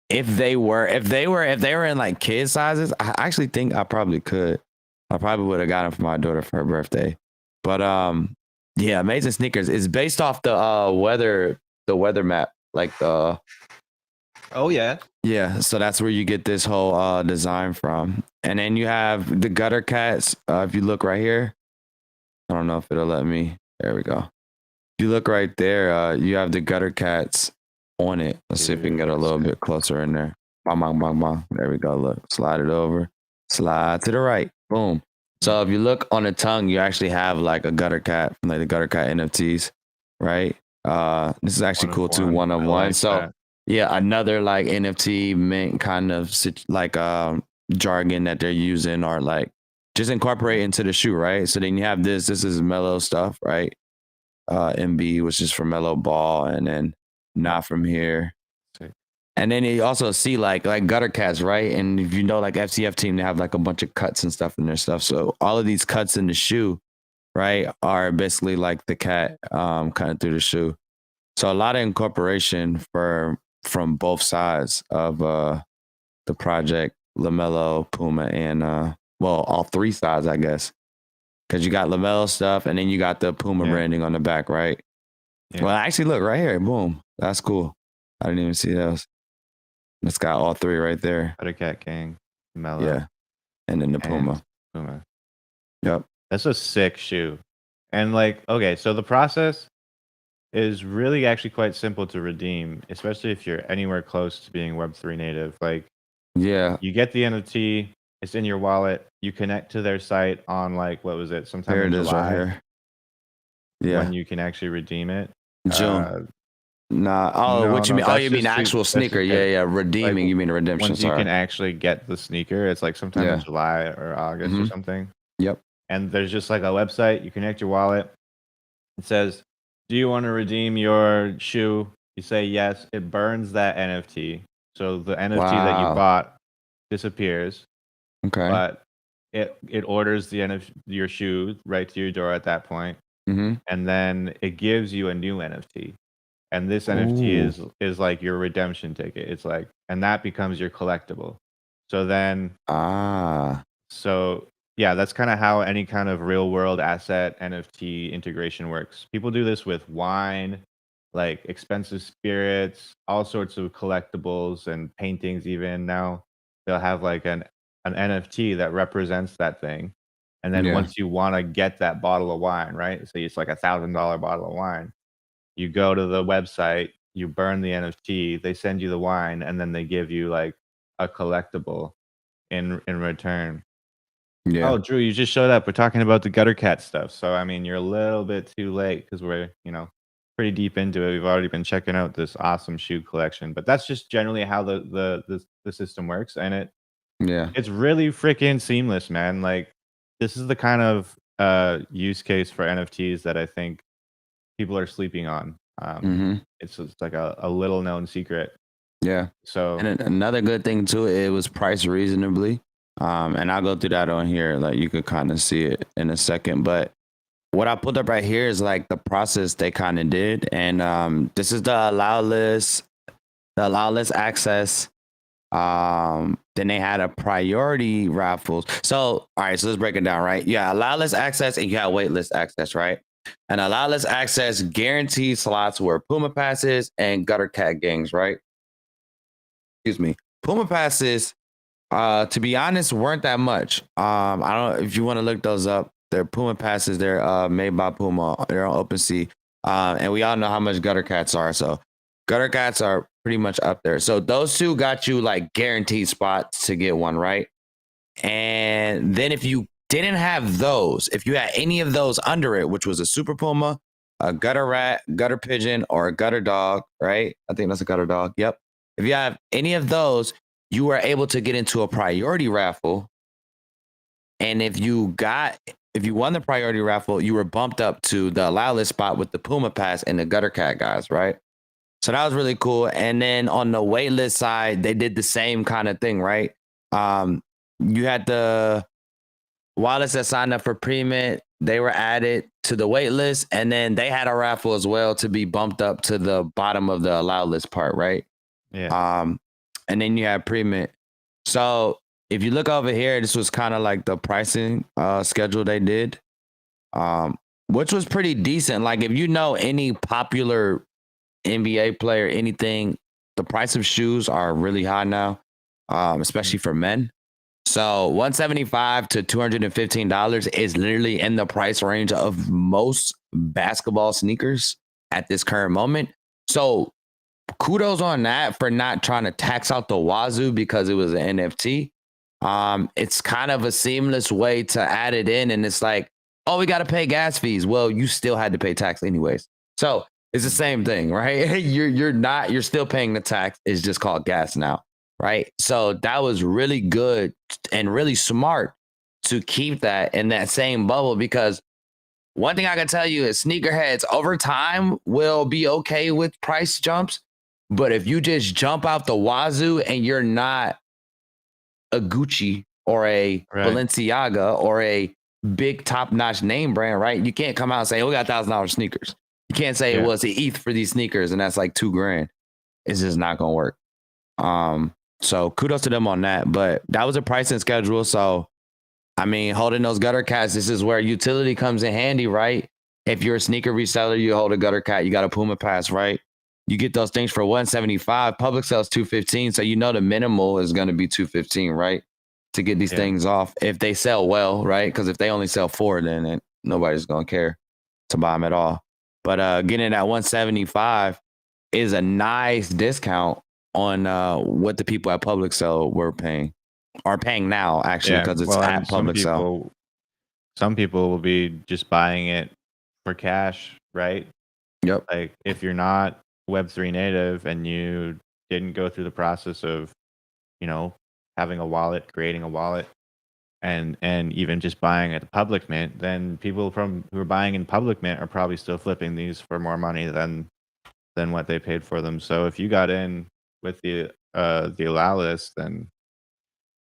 If they were in like kid sizes, I actually think I probably could. I probably would have gotten them for my daughter for her birthday. But yeah, amazing sneakers. It's based off the weather map. Like the yeah, so that's where you get this whole design from. And then you have the Gutter Cats. If you look right here, I don't know if it'll let me. There we go. If you look right there, you have the Gutter Cats on it. Let's see if we can get a little bit closer in there. Bang, bang, bang, bang. There we go. Look, slide it over, slide to the right. Boom. So if you look on the tongue, you actually have like a Gutter Cat from like the Gutter Cat NFTs, right? This is actually cool too, one of one. So yeah, another like NFT mint kind of like jargon that they're using, or like just incorporate into the shoe, right? So then you have this is Melo stuff, right? MB, which is from Melo Ball, and then not from here. And then you also see like Gutter Cats, right? And if you know, like FCF team, they have like a bunch of cuts and stuff in their stuff. So all of these cuts in the shoe, right, are basically like the cat kind of through the shoe. So a lot of incorporation from both sides of the project, Lamelo, Puma, and Well, all three sides, I guess, because you got Lamelo stuff, and then you got the Puma branding on the back, right? Yeah. Well, actually, look right here. Boom. That's cool. I didn't even see those. It's got all three right there. Buttercat Gang, Melo. Yeah. And then the Puma. Yep. That's a sick shoe. And like, okay, so the process is really actually quite simple to redeem, especially if you're anywhere close to being Web3 native. Like, yeah, you get the NFT, it's in your wallet, you connect to their site on like, what was it? Sometime in July, right here. Yeah. When you can actually redeem it. June. Nah. Oh, no, what you mean? Oh, you mean just actual sneaker? Yeah. Redeeming. like, you mean a redemption? Once you can actually get the sneaker, it's like sometime in July or August or something. Yep. And there's just like a website. You connect your wallet. It says, "Do you want to redeem your shoe?" You say yes. It burns that NFT, so the NFT that you bought disappears. Okay. But it orders the your shoe right to your door at that point, and then it gives you a new NFT. And this NFT is like your redemption ticket. It's like, and that becomes your collectible. So then, so yeah, that's kind of how any kind of real world asset NFT integration works. People do this with wine, like expensive spirits, all sorts of collectibles and paintings. Even now, they'll have like an NFT that represents that thing. And then once you want to get that bottle of wine, right? So it's like $1,000 bottle of wine. You go to the website, you burn the NFT, they send you the wine, and then they give you like a collectible in return. Yeah. Oh, Drew, you just showed up. We're talking about the Gutter Cat stuff. So I mean, you're a little bit too late because we're, pretty deep into it. We've already been checking out this awesome shoe collection. But that's just generally how the system works. And it's really freaking seamless, man. Like, this is the kind of use case for NFTs that I think people are sleeping on. It's like a little known secret. Yeah. So, and another good thing too, it was priced reasonably. And I'll go through that on here. Like, you could kind of see it in a second. But what I pulled up right here is like the process they kind of did. And this is the allow list access. Then they had a priority raffles. So, all right, so let's break it down, right? Yeah, allow list access and you have wait list access, right? And allow list access guaranteed slots were Puma passes and Gutter Cat gangs, right? Excuse me. Puma passes, to be honest, weren't that much. I don't know if you want to look those up. They're Puma passes. They're made by Puma. They're on OpenSea. And we all know how much Gutter Cats are. So Gutter Cats are pretty much up there. So those two got you like guaranteed spots to get one, right? And then if you didn't have those, if you had any of those under it, which was a Super Puma, a Gutter Rat, Gutter Pigeon, or a Gutter Dog, right? I think that's a Gutter Dog. Yep. If you have any of those, you were able to get into a priority raffle. And if you won the priority raffle, you were bumped up to the allow list spot with the Puma pass and the Gutter Cat guys, right? So that was really cool. And then on the wait list side, they did the same kind of thing, right? You had the wallets that signed up for pre-mint, they were added to the wait list, and then they had a raffle as well to be bumped up to the bottom of the allow list part, right? Yeah. And then you have pre-mint. So if you look over here, this was kind of like the pricing schedule they did, which was pretty decent. Like, if you know any popular NBA player, anything, the price of shoes are really high now, especially for men. So $175 to $215 is literally in the price range of most basketball sneakers at this current moment. So kudos on that for not trying to tax out the wazoo because it was an NFT. It's kind of a seamless way to add it in. And it's like, oh, we got to pay gas fees. Well, you still had to pay tax anyways. So it's the same thing, right? You're still paying the tax. It's just called gas now. Right. So that was really good and really smart to keep that in that same bubble, because one thing I can tell you is sneakerheads over time will be okay with price jumps. But if you just jump out the wazoo and you're not a Gucci or a Balenciaga or a big top notch name brand, right? You can't come out and say, oh, we got $1,000 sneakers. You can't say, well, it's an ETH for these sneakers and that's like $2,000. It's just not going to work. So kudos to them on that, but that was a pricing schedule. So I mean, holding those gutter cats, this is where utility comes in handy, right? If you're a sneaker reseller, you hold a gutter cat, you got a Puma pass, right? You get those things for 175. Public sells 215, so you know the minimal is going to be 215, right? To get these Yeah. things off if they sell well, right? Because if they only sell 4, then nobody's going to care to buy them at all. But getting at 175 is a nice discount on what the people at public sell are paying now, actually, because it's Well, and at public sell. some people will be just buying it for cash, right? Yep. Like if you're not Web3 native and you didn't go through the process of, having a wallet, creating a wallet, and even just buying at the public mint, then people who are buying in public mint are probably still flipping these for more money than what they paid for them. So if you got in with the allow list, then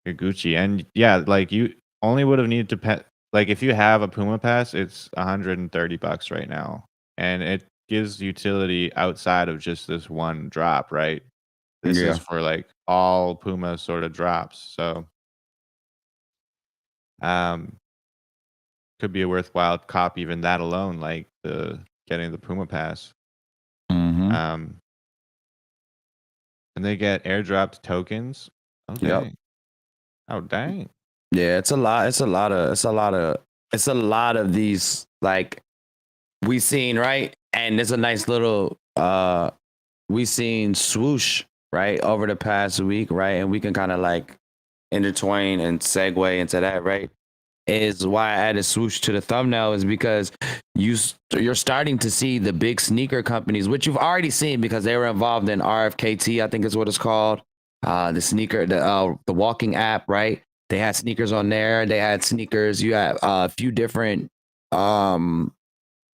you're Gucci. And yeah, like you only would have needed to pay. Like if you have a Puma pass, it's $130 right now, and it gives utility outside of just this one drop, right? This is Yeah. for like all Puma sort of drops. So um could be a worthwhile cop even that alone, like the getting the Puma pass. Mm-hmm. Um and they get airdropped tokens. Oh Yep. dang. Oh dang. Yeah, it's a lot. It's a lot of these, like, we seen, right? And there's a nice little we seen swoosh, right, over the past week, right? And we can kind of like intertwine and segue into that, right? Is why I added swoosh to the thumbnail, is because you're starting to see the big sneaker companies, which you've already seen because they were involved in RFKT, I think is what it's called. The walking app, right? They had sneakers on there. They had sneakers. You had a few different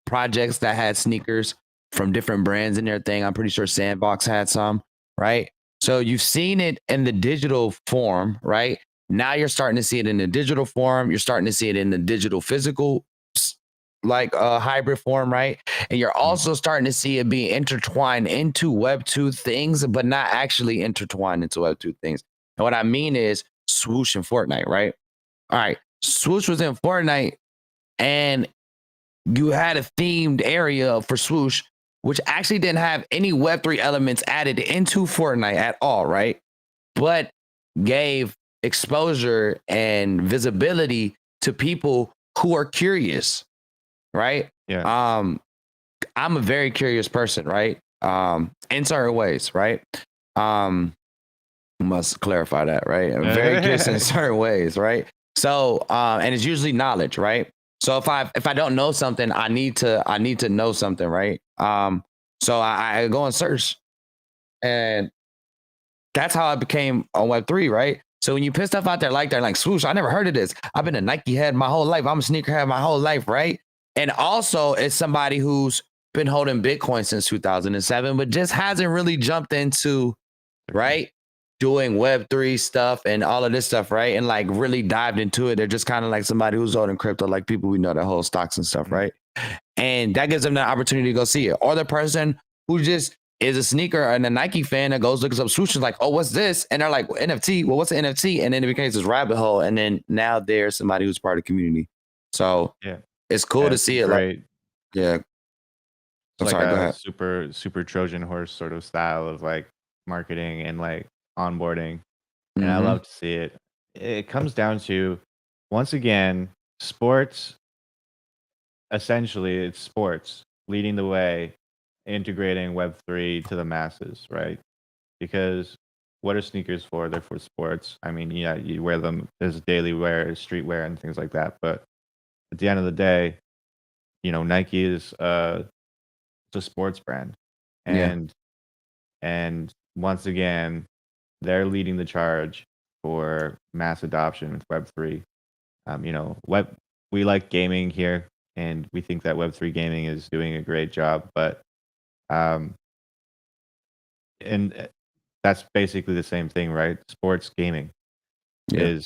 projects that had sneakers from different brands in their thing. I'm pretty sure Sandbox had some, right? So you've seen it in the digital form, right? Now you're starting to see it in the digital form. You're starting to see it in the digital physical, like hybrid form, right? And you're also starting to see it be intertwined into Web2 things, but not actually intertwined into Web2 things. And what I mean is Swoosh and Fortnite, right? All right. Swoosh was in Fortnite, and you had a themed area for Swoosh, which actually didn't have any Web3 elements added into Fortnite at all, right? But gave exposure and visibility to people who are curious, right? Yeah. I'm a very curious person, right? In certain ways, right? Must clarify that, right? I'm very curious in certain ways, right? So, and it's usually knowledge, right? So if I don't know something, I need to know something, right? So I go and search, and that's how I became on Web3, right? So when you put stuff out there like that, like swoosh, I never heard of this. I've been a Nike head my whole life. I'm a sneaker head my whole life, right? And also, it's somebody who's been holding Bitcoin since 2007, but just hasn't really jumped into, right, doing Web3 stuff and all of this stuff, right? And like really dived into it. They're just kind of like somebody who's holding crypto, like people we know that hold stocks and stuff, right? And that gives them the opportunity to go see it. Or the person who just is a sneaker and a Nike fan that goes looks up swoosh and like, oh, what's this? And they're like, NFT. Well, what's an NFT? And then it becomes this rabbit hole. And then now there's somebody who's part of the community. So Yeah. it's cool to It's see it. great. Like, yeah. It's Sorry, like go a ahead. super Trojan horse sort of style of like marketing and like onboarding. And I love to see it. It comes down to, once again, sports. Essentially, it's sports leading the way, integrating Web3 to the masses, right? Because what are sneakers for? They're for sports. I mean, yeah, you wear them as daily wear, streetwear, and things like that. But at the end of the day, Nike is it's a sports brand, Yeah. and once again, they're leading the charge for mass adoption with Web3. Web we like gaming here, and we think that Web3 gaming is doing a great job, but um, and that's basically the same thing, right? Sports gaming Yeah.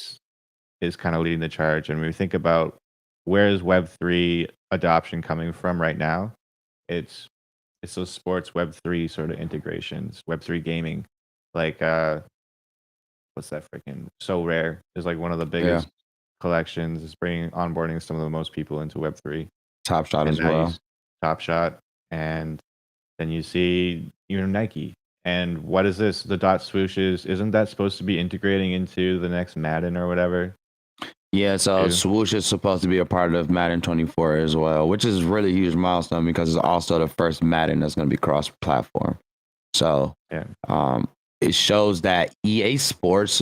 is kind of leading the charge, and when we think about where is Web3 adoption coming from right now, it's those sports Web3 sort of integrations, Web3 gaming, like what's that freaking So Rare is like one of the Yeah. biggest collections. It's bringing onboarding some of the most people into Web3. Top Shot And as now well. Top Shot, and then you see Nike. And what is this? The dot swooshes. Isn't that supposed to be integrating into the next Madden or whatever? Yeah, so Too? Swoosh is supposed to be a part of Madden 24 as well, which is really huge milestone because it's also the first Madden that's going to be cross-platform. So Yeah. it shows that EA Sports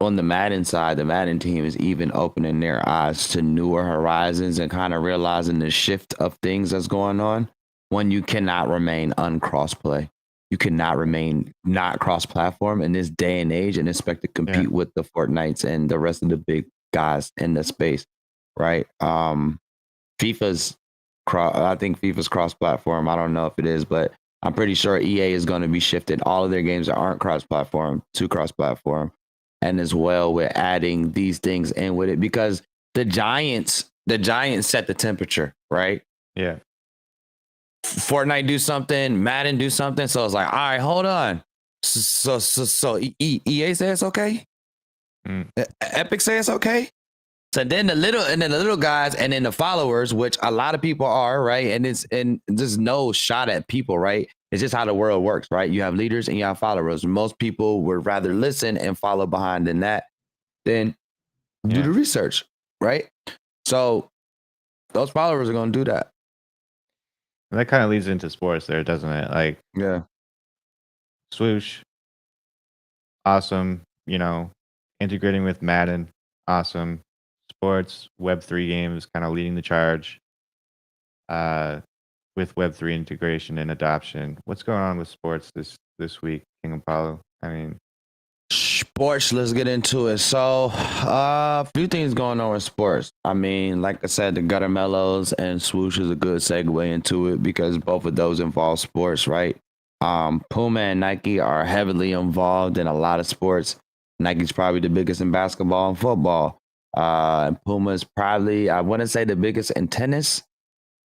on the Madden side, the Madden team is even opening their eyes to newer horizons and kind of realizing the shift of things that's going on. When you cannot remain uncross-play, you cannot remain not cross-platform in this day and age and expect to compete with the Fortnites and the rest of the big guys in the space, right? FIFA's I think FIFA's cross-platform. I don't know if it is, but I'm pretty sure EA is going to be shifting all of their games that aren't cross-platform to cross-platform, and as well with adding these things in with it because the Giants set the temperature, right? Yeah. Fortnite do something, Madden do something, so it's like, all right, hold on. So EA says it's okay. Epic says it's okay. So then the little guys and then the followers, which a lot of people are, right? And there's no shot at people, right? It's just how the world works, right? You have leaders and you have followers. Most people would rather listen and follow behind than that, than do the research, right? So those followers are going to do that. And that kind of leads into sports there, doesn't it? Like, yeah, Swoosh, awesome. Integrating with Madden, awesome. Sports, Web3 games, kind of leading the charge with Web3 integration and adoption. What's going on with sports this week, King Apollo? I mean, sports, let's get into it. So a few things going on with sports. I mean, like I said, the Gutter Mellows and Swoosh is a good segue into it because both of those involve sports, right? Puma and Nike are heavily involved in a lot of sports. Nike's probably the biggest in basketball and football. And Puma's probably, I wouldn't say the biggest in tennis.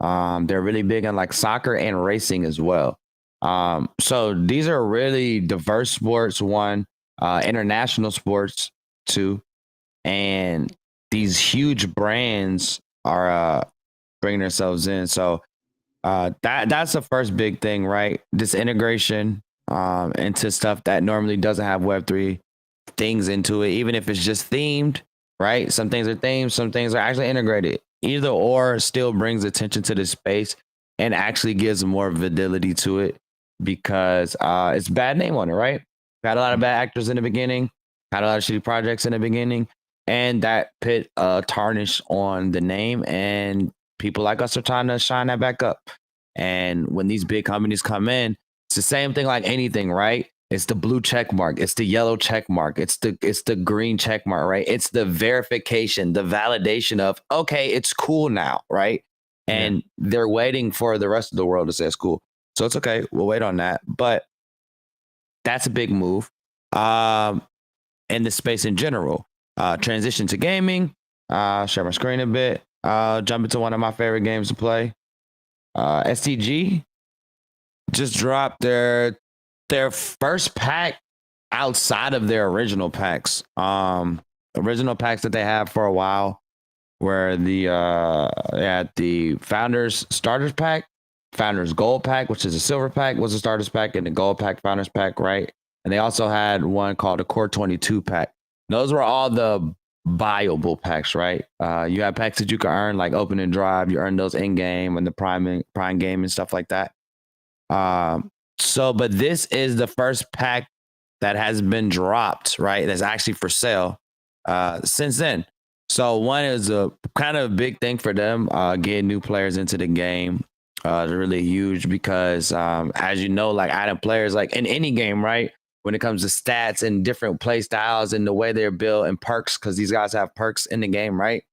They're really big in like soccer and racing as well. So these are really diverse sports. One, international sports. Two, and these huge brands are bringing themselves in. So that's the first big thing, right? This integration into stuff that normally doesn't have Web3 things into it, even if it's just themed, right? Some things are themed, some things are actually integrated. Either or still brings attention to the space and actually gives more validity to it because it's a bad name on it, right? Had a lot of bad actors in the beginning, had a lot of shitty projects in the beginning, and that put a tarnish on the name, and people like us are trying to shine that back up. And when these big companies come in, it's the same thing like anything, right? It's the blue check mark. It's the yellow check mark. It's the green check mark, right? It's the verification, the validation of, okay, it's cool now, right? And they're waiting for the rest of the world to say it's cool. So it's okay. We'll wait on that. But that's a big move in the space in general. Transition to gaming. Share my screen a bit. Jump into one of my favorite games to play. STG just dropped their first pack outside of their original packs. Original packs that they have for a while, where they had the Founders Starters Pack, Founders Gold Pack, which is a silver pack, was a starters pack, and the Gold Pack Founders Pack, right? And they also had one called the Core 22 pack. Those were all the buyable packs, right? You have packs that you can earn, like Open and Drive. You earn those in game and the Prime game and stuff like that. But this is the first pack that has been dropped, right? That's actually for sale since then. So one is a kind of big thing for them, getting new players into the game. It's really huge because, as you know, like adding players, like in any game, right? When it comes to stats and different play styles and the way they're built and perks, because these guys have perks in the game, right?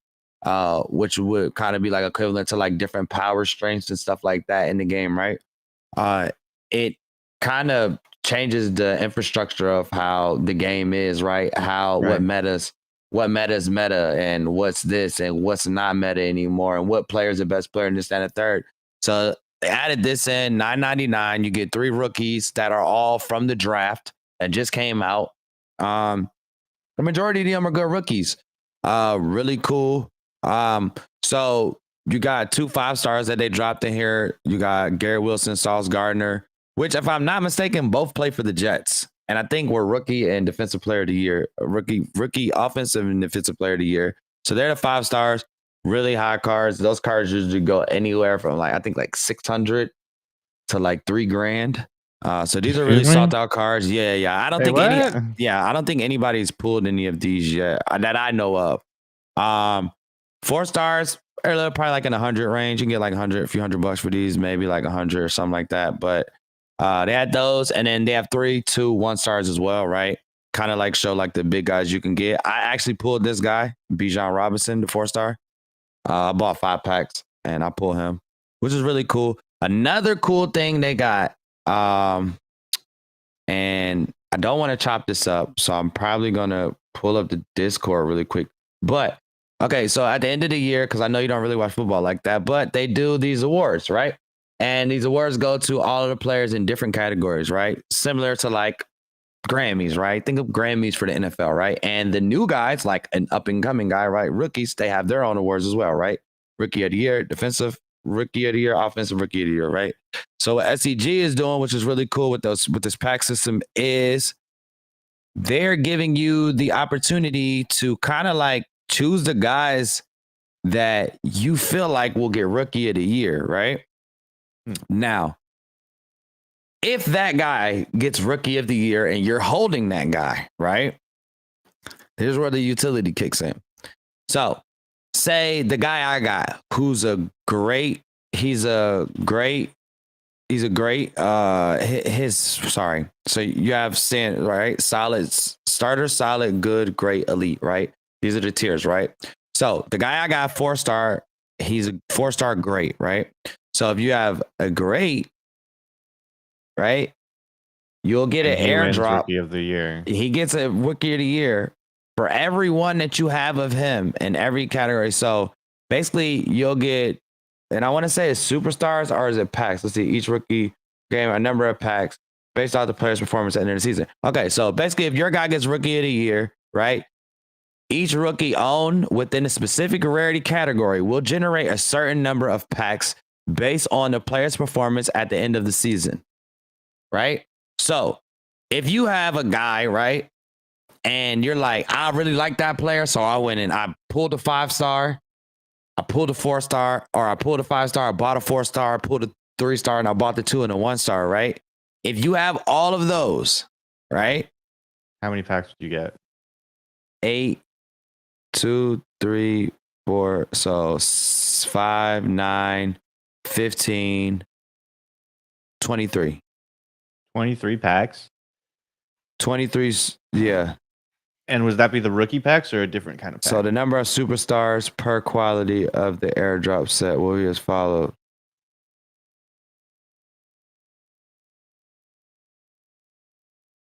Which would kind of be like equivalent to like different power strengths and stuff like that in the game, right? It kind of changes the infrastructure of how the game is, right? What metas meta and what's this and what's not meta anymore and what player is the best player in this and the third. So they added this in $9.99. You get 3 rookies that are all from the draft that just came out. The majority of them are good rookies. Really cool. So you got 2 5-stars that they dropped in here. You got Garrett Wilson, Sauce Gardner, which, if I'm not mistaken, both play for the Jets. And I think we're rookie and defensive player of the year, rookie offensive and defensive player of the year. So they're the 5-stars, really high cards. Those cards usually go anywhere from I think 600 to $3,000. So these are really sought out cards. Yeah. I don't think anybody's pulled any of these yet that I know of. 4-stars are probably in 100 range. You can get a few $100 for these, maybe 100 or something like that. But they had those, and then they have 3, 2, 1-stars as well, right? Kind of show the big guys you can get. I actually pulled this guy, Bijan Robinson, the 4-star. I bought 5 packs and I pulled him, which is really cool. Another cool thing they got, and I don't want to chop this up, so I'm probably gonna pull up the Discord really quick. But okay, so at the end of the year, because I know you don't really watch football like that, but they do these awards, right? And these awards go to all of the players in different categories, right? Similar to Grammys, right? Think of Grammys for the NFL, right? And the new guys, an up and coming guy, right? Rookies, they have their own awards as well, right? Rookie of the year, defensive rookie of the year, offensive rookie of the year, right? So what SEG is doing, which is really cool with this pack system, is they're giving you the opportunity to kind of choose the guys that you feel will get rookie of the year, right? Now, if that guy gets rookie of the year and you're holding that guy, right? Here's where the utility kicks in. So say the guy I got, he's a great, so you have right? Solid, starter, solid, good, great, elite, right? These are the tiers, right? So the guy I got 4-star, he's a 4-star great, right? So if you have a great, right, you'll get an airdrop. Rookie of the year. He gets a rookie of the year for every one that you have of him in every category. So basically, you'll get, and I want to say it's superstars or is it packs? Let's see, each rookie game, a number of packs based off the player's performance at the end of the season. Okay, so basically, if your guy gets rookie of the year, right, each rookie owned within a specific rarity category will generate a certain number of packs based on the player's performance at the end of the season, right? So if you have a guy, right, and you're I really like that player, so I went and I pulled a 5-star, I pulled a 4-star, or I pulled a 5-star, I bought a 4-star, I pulled a 3-star, and I bought the 2 and a 1-star, right? If you have all of those, right? How many packs did you get? 8, 2, 3, 4, so 5, 9, 15, 23. 23 packs? 23, yeah. And would that be the rookie packs or a different kind of pack? So the number of superstars per quality of the airdrop set will be as follows.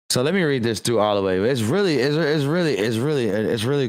So let me read this through all the way. It's really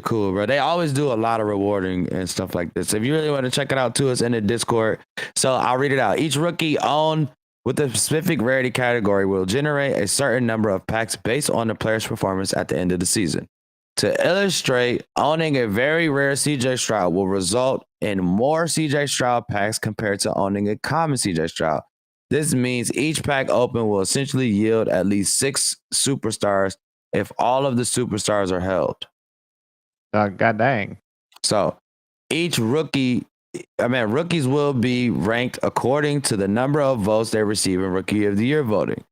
cool, bro. They always do a lot of rewarding and stuff like this. If you really want to check it out too, it's in the Discord. So I'll read it out. Each rookie owned with a specific rarity category will generate a certain number of packs based on the player's performance at the end of the season. To illustrate, owning a very rare CJ Stroud will result in more CJ Stroud packs compared to owning a common CJ Stroud. This means each pack open will essentially yield at least 6 superstars if all of the superstars are held. God dang. So rookies will be ranked according to the number of votes they receive in Rookie of the Year voting.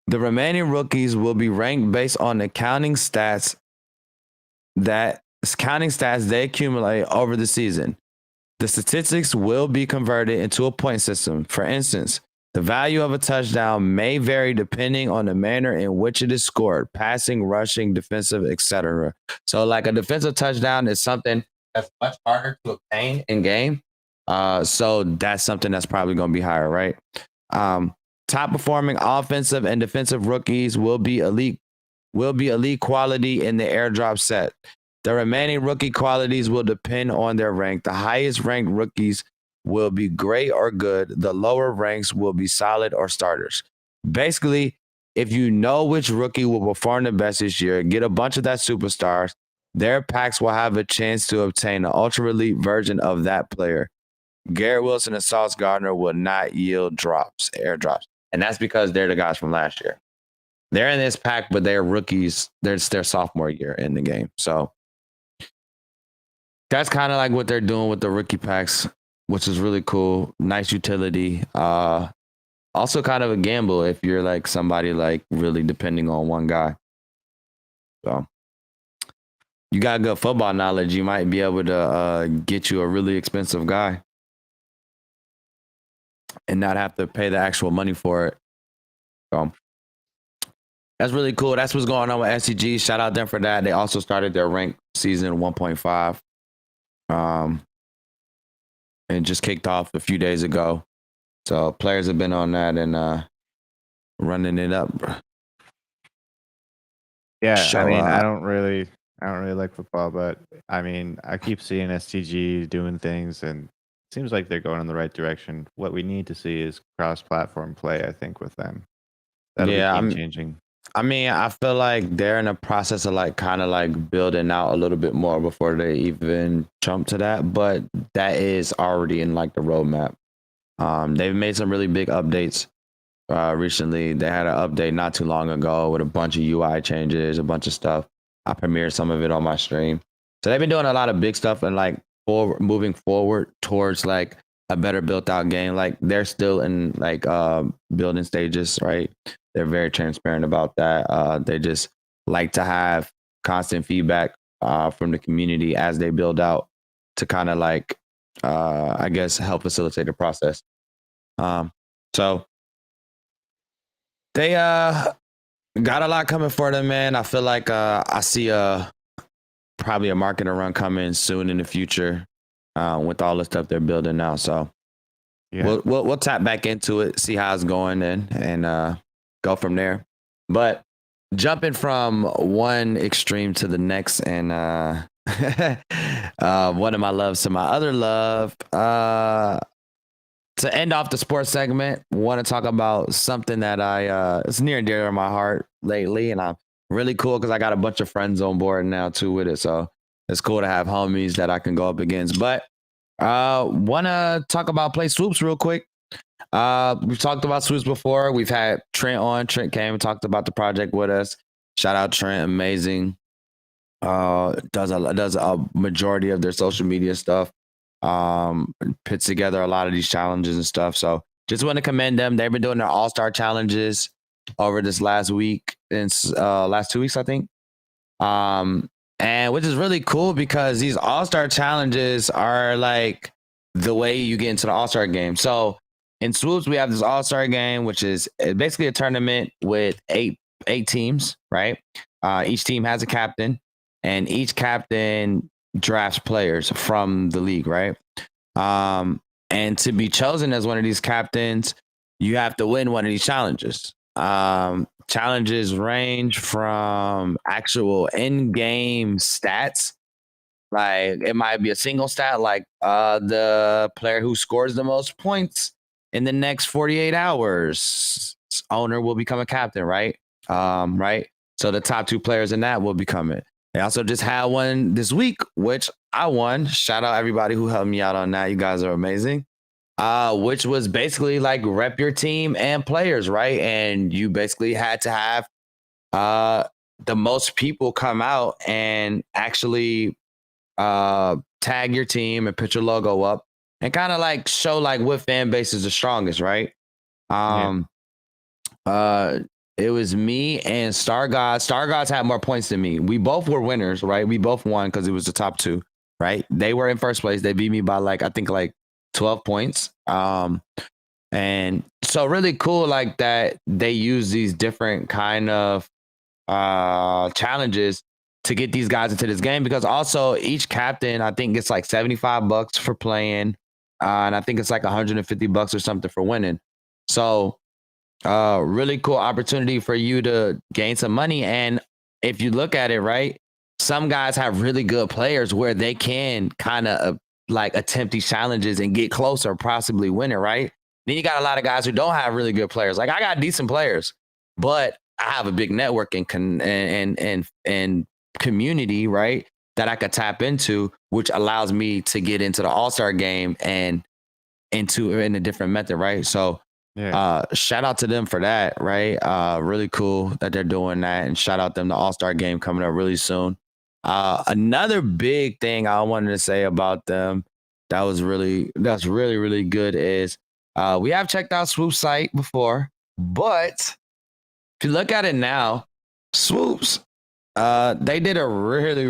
The remaining rookies will be ranked based on the counting stats they accumulate over the season. The statistics will be converted into a point system. For instance, the value of a touchdown may vary depending on the manner in which it is scored, passing, rushing, defensive, etc. So a defensive touchdown is something that's much harder to obtain in game. So that's something that's probably going to be higher, right? Top performing offensive and defensive rookies will be elite quality in the airdrop set. The remaining rookie qualities will depend on their rank. The highest ranked rookies will be great or good. The lower ranks will be solid or starters. Basically, if you know which rookie will perform the best this year, get a bunch of that superstars, their packs will have a chance to obtain an ultra elite version of that player. Garrett Wilson and Sauce Gardner will not yield airdrops. And that's because they're the guys from last year. They're in this pack, but they're rookies. It's their sophomore year in the game. So that's kind of like what they're doing with the rookie packs, which is really cool. Nice utility. Also kind of a gamble if you're like somebody like really depending on one guy. So you got good football knowledge, you might be able to get you a really expensive guy and not have to pay the actual money for it. So that's really cool. That's what's going on with SCG. Shout out them for that. They also started their rank season 1.5. And just kicked off a few days ago. So players have been on that and running it up. Yeah, so, I mean, I don't really like football, but I mean, I keep seeing STG doing things, and it seems like they're going in the right direction. What we need to see is cross-platform play, I think, with them. That'll be game-changing. I mean, I feel like they're in a process of like kind of like building out a little bit more before they even jump to that, but that is already in like the roadmap. They've made some really big updates recently. They had an update not too long ago with a bunch of UI changes, a bunch of stuff. I premiered some of it on my stream. So they've been doing a lot of big stuff and like moving forward towards like a better built out game. Like they're still in like building stages, right? They're very transparent about that. They just like to have constant feedback from the community as they build out to kind of like, I guess, help facilitate the process. So they got a lot coming for them, man. I feel like I see probably a marketing run coming soon in the future with all the stuff they're building now. So yeah. We'll tap back into it, see how it's going, and go from there. But jumping from one extreme to the next, and one of my loves to my other love. To end off the sports segment, want to talk about something that it's near and dear to my heart lately, and I'm really cool because I got a bunch of friends on board now too with it. So it's cool to have homies that I can go up against. But want to talk about play swoops real quick. We've talked about swoops before. We've had Trent on. Trent came and talked about the project with us. Shout out Trent, amazing. Does a majority of their social media stuff. Puts together a lot of these challenges and stuff. So just want to commend them. They've been doing their all-star challenges over this last week and last 2 weeks, I think. And which is really cool because these all-star challenges are like the way you get into the all-star game. So in swoops, we have this all-star game, which is basically a tournament with eight teams, right? Each team has a captain, and each captain drafts players from the league, right? And to be chosen as one of these captains, you have to win one of these challenges. Challenges range from actual in-game stats. Like it might be a single stat, like the player who scores the most points in the next 48 hours, owner will become a captain, right? Right. So the top two players in that will become it. They also just had one this week, which I won. Shout out everybody who helped me out on that. You guys are amazing. Which was basically like rep your team and players, right? And you basically had to have the most people come out and actually tag your team and put your logo up and kind of like show like what fan base is the strongest, right? It was me and Star Gods. Star Gods had more points than me. We both were winners, right? We both won because it was the top two, right? They were in first place. They beat me by like, I think like 12 points. And so really cool like that they use these different kind of challenges to get these guys into this game, because also each captain, I think gets like $75 for playing. And I think it's like $150 or something for winning. So really cool opportunity for you to gain some money. And if you look at it, right, some guys have really good players where they can kind of like attempt these challenges and get closer, possibly win it, right? Then you got a lot of guys who don't have really good players. Like I got decent players, but I have a big network and community, right? that I could tap into, which allows me to get into the All-Star game and in a different method, right? So shout out to them for that, right? Really cool that they're doing that, and shout out them the All-Star game coming up really soon. Another big thing I wanted to say about them that's really good is we have checked out Swoop's site before, but if you look at it now, Swoops, they did a really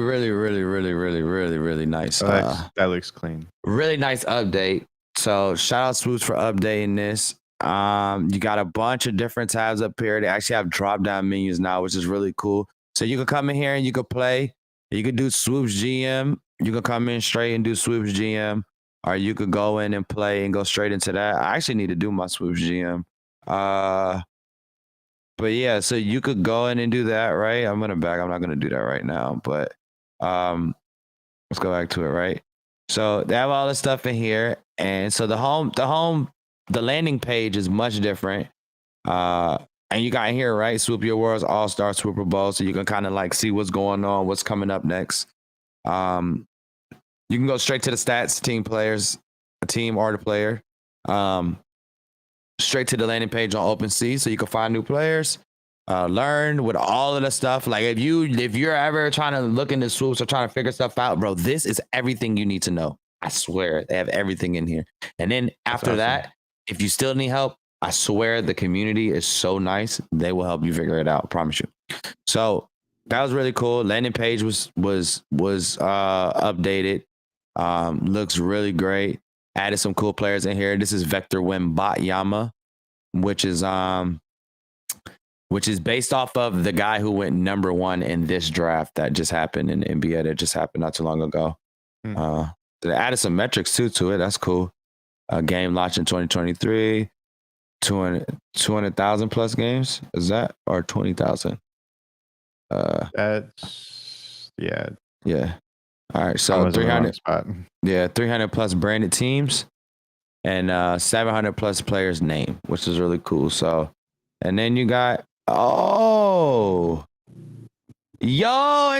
nice. That looks clean. Really nice update. So shout out Swoops for updating this. You got a bunch of different tabs up here. They actually have drop down menus now, which is really cool. So you can come in here and you can play. You could do Swoops GM. You can come in straight and do Swoops GM, or you could go in and play and go straight into that. I actually need to do my Swoops GM. But yeah, so you could go in and do that, right? I'm not gonna do that right now, but let's go back to it, right? So they have all this stuff in here, and so the landing page is much different. And you got here, right? Swoop Your World's All-Star Super Bowl, so you can kind of like see what's going on, what's coming up next. You can go straight to the stats, team players, a team or the player. Straight to the landing page on OpenSea, so you can find new players, learn with all of the stuff. Like if you're ever trying to look into Swoops or trying to figure stuff out, bro, this is everything you need to know. I swear they have everything in here. And then after that, if you still need help, I swear the community is so nice. They will help you figure it out. I promise you. So that was really cool. Landing page was updated. Looks really great. Added some cool players in here. This is Vector Wim Yama, which is based off of the guy who went number 1 in this draft that just happened in the NBA. That just happened not too long ago. They added some metrics too to it. That's cool. Game launched in 2023. 200,000 plus games. Is that or 20,000? That's yeah. All right, so 300. Yeah, 300 plus branded teams, and 700 plus players named, which is really cool. So, and then you got and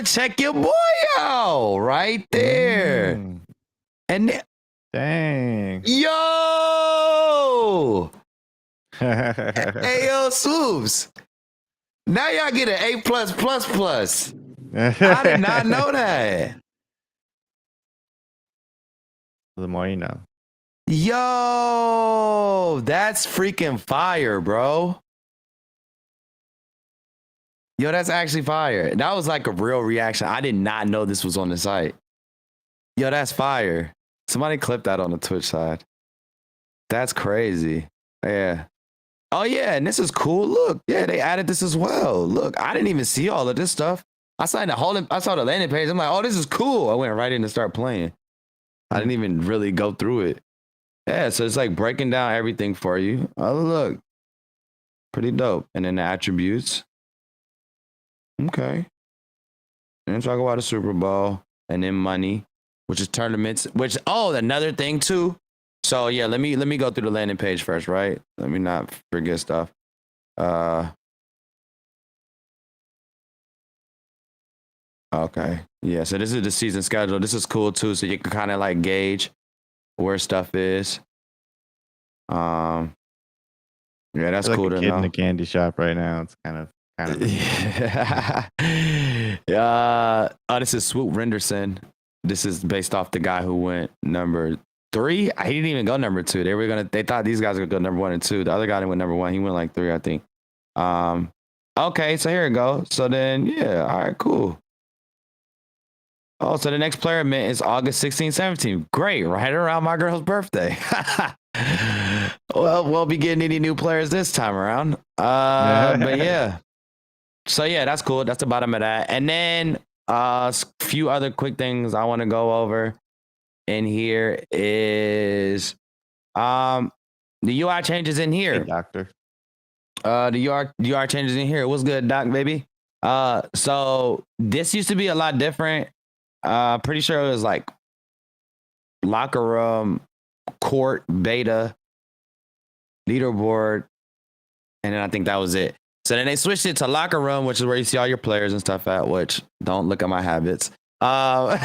check your boy out right there, and dang, yo. Hey, yo, Swoops. Now y'all get an A+++. I did not know that. The more you know. Yo, that's freaking fire, bro. Yo, that's actually fire. That was like a real reaction. I did not know this was on the site. Yo, that's fire. Somebody clipped that on the Twitch side. That's crazy. Yeah. Oh, yeah, and this is cool. Look, yeah, they added this as well. Look, I didn't even see all of this stuff. I saw the landing page. I'm like, oh, this is cool. I went right in to start playing. I didn't even really go through it. Yeah, so it's like breaking down everything for you. Oh, look. Pretty dope. And then the attributes. Okay. And then talk about the Super Bowl. And then money, which is tournaments. Another thing, too. So yeah, let me go through the landing page first, right? Let me not forget stuff. Okay. Yeah, so this is the season schedule. This is cool too, so you can kind of like gauge where stuff is. Yeah, that's cool to know. In the candy shop right now. It's kind of yeah. This is Swoop Renderson. This is based off the guy who went number 3. He didn't even go number 2. They thought these guys would go number 1 and 2. The other guy didn't went number 1. He went like 3, I think. Okay, so here we go. So then, yeah, all right, cool. Oh, so the next player event is August 16, 17. Great, right around my girl's birthday. Well, we'll be getting any new players this time around. But yeah. So yeah, that's cool. That's the bottom of that. And then a few other quick things I want to go over in here is the UI changes in here. Hey, doctor. The UI changes in here. What's good, Doc, baby? So this used to be a lot different. Pretty sure it was like locker room, court, beta, leaderboard, and then I think that was it. So then they switched it to locker room, which is where you see all your players and stuff at, which don't look at my habits. Um,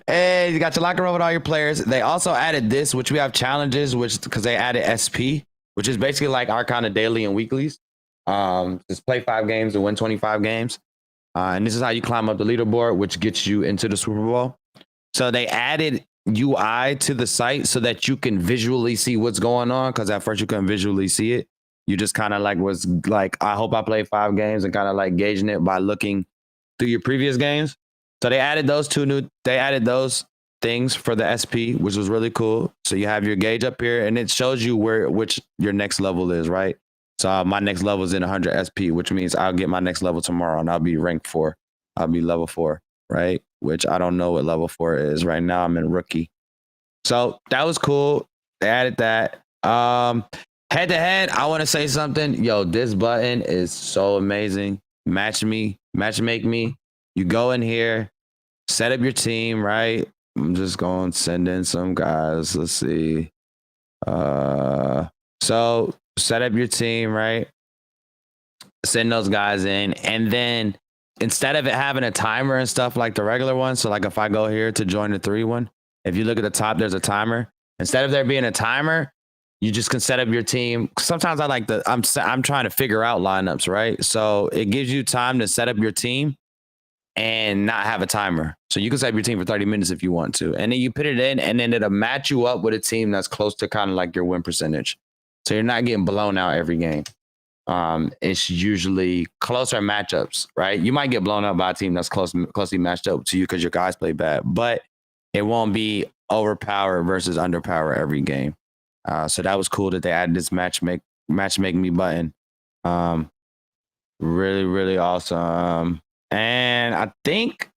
and you got your locker room with all your players. They also added this, which we have challenges, which because they added SP, which is basically like our kind of daily and weeklies. Just play 5 games and win 25 games. And this is how you climb up the leaderboard, which gets you into the Super Bowl. So they added UI to the site so that you can visually see what's going on. Because at first you couldn't visually see it. You just kind of like was like, I hope I play 5 games, and kind of like gauging it by looking through your previous games. So they added those things for the SP, which was really cool. So you have your gauge up here, and it shows you which your next level is, right? So my next level is in 100 SP, which means I'll get my next level tomorrow, and I'll be ranked 4. I'll be level 4, right? Which I don't know what level 4 is right now. I'm in rookie. So that was cool. They added that. Head to head, I want to say something. Yo, this button is so amazing. Match make me. You go in here, set up your team, right? I'm just going to send in some guys. Let's see. So set up your team, right? Send those guys in. And then instead of it having a timer and stuff like the regular one, so like if I go here to join the 3 one, if you look at the top, there's a timer. Instead of there being a timer, you just can set up your team. Sometimes I'm trying to figure out lineups, right? So it gives you time to set up your team and not have a timer. So you can set up your team for 30 minutes if you want to. And then you put it in, and then it'll match you up with a team that's close to kind of like your win percentage. So you're not getting blown out every game. It's usually closer matchups, right? You might get blown up by a team that's closely matched up to you because your guys play bad, but it won't be overpower versus underpower every game. So that was cool that they added this match make me button. Really, really awesome. And I think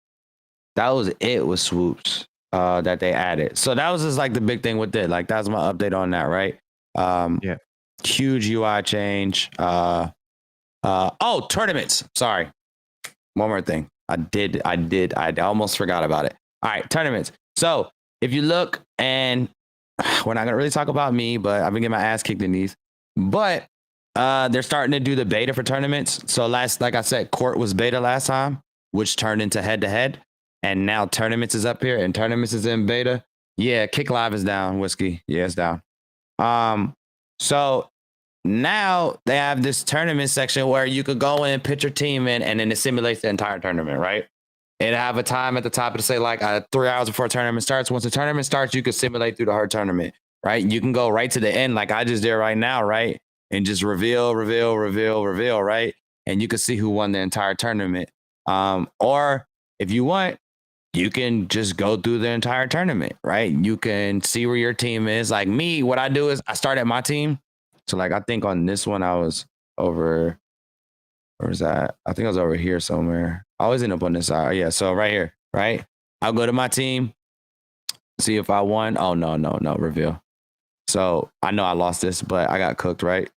that was it with swoops that they added. So that was just like the big thing with it. Like that's my update on that, right? Yeah. Huge UI change. Tournaments. Sorry. One more thing. I almost forgot about it. All right, tournaments. So if you look, and we're not gonna really talk about me, but I've been getting my ass kicked in these. But they're starting to do the beta for tournaments. So like I said, court was beta last time, which turned into head to head, and now tournaments is up here, and tournaments is in beta. Yeah, Kick Live is down. Whiskey, yeah, it's down. So now they have this tournament section where you could go in, put your team in, and then it simulates the entire tournament, right? It'll have a time at the top to say like 3 hours before tournament starts. Once the tournament starts, you can simulate through the whole tournament, right? You can go right to the end like I just did right now, right? And just reveal, right? And you can see who won the entire tournament. Or if you want, you can just go through the entire tournament, right? You can see where your team is. Like me, what I do is I start at my team. So like I think on this one I was over, where was that? I think I was over here somewhere. I always end up on this side. Yeah, so right here, right? I'll go to my team, see if I won. Oh, no, reveal. So I know I lost this, but I got cooked, right?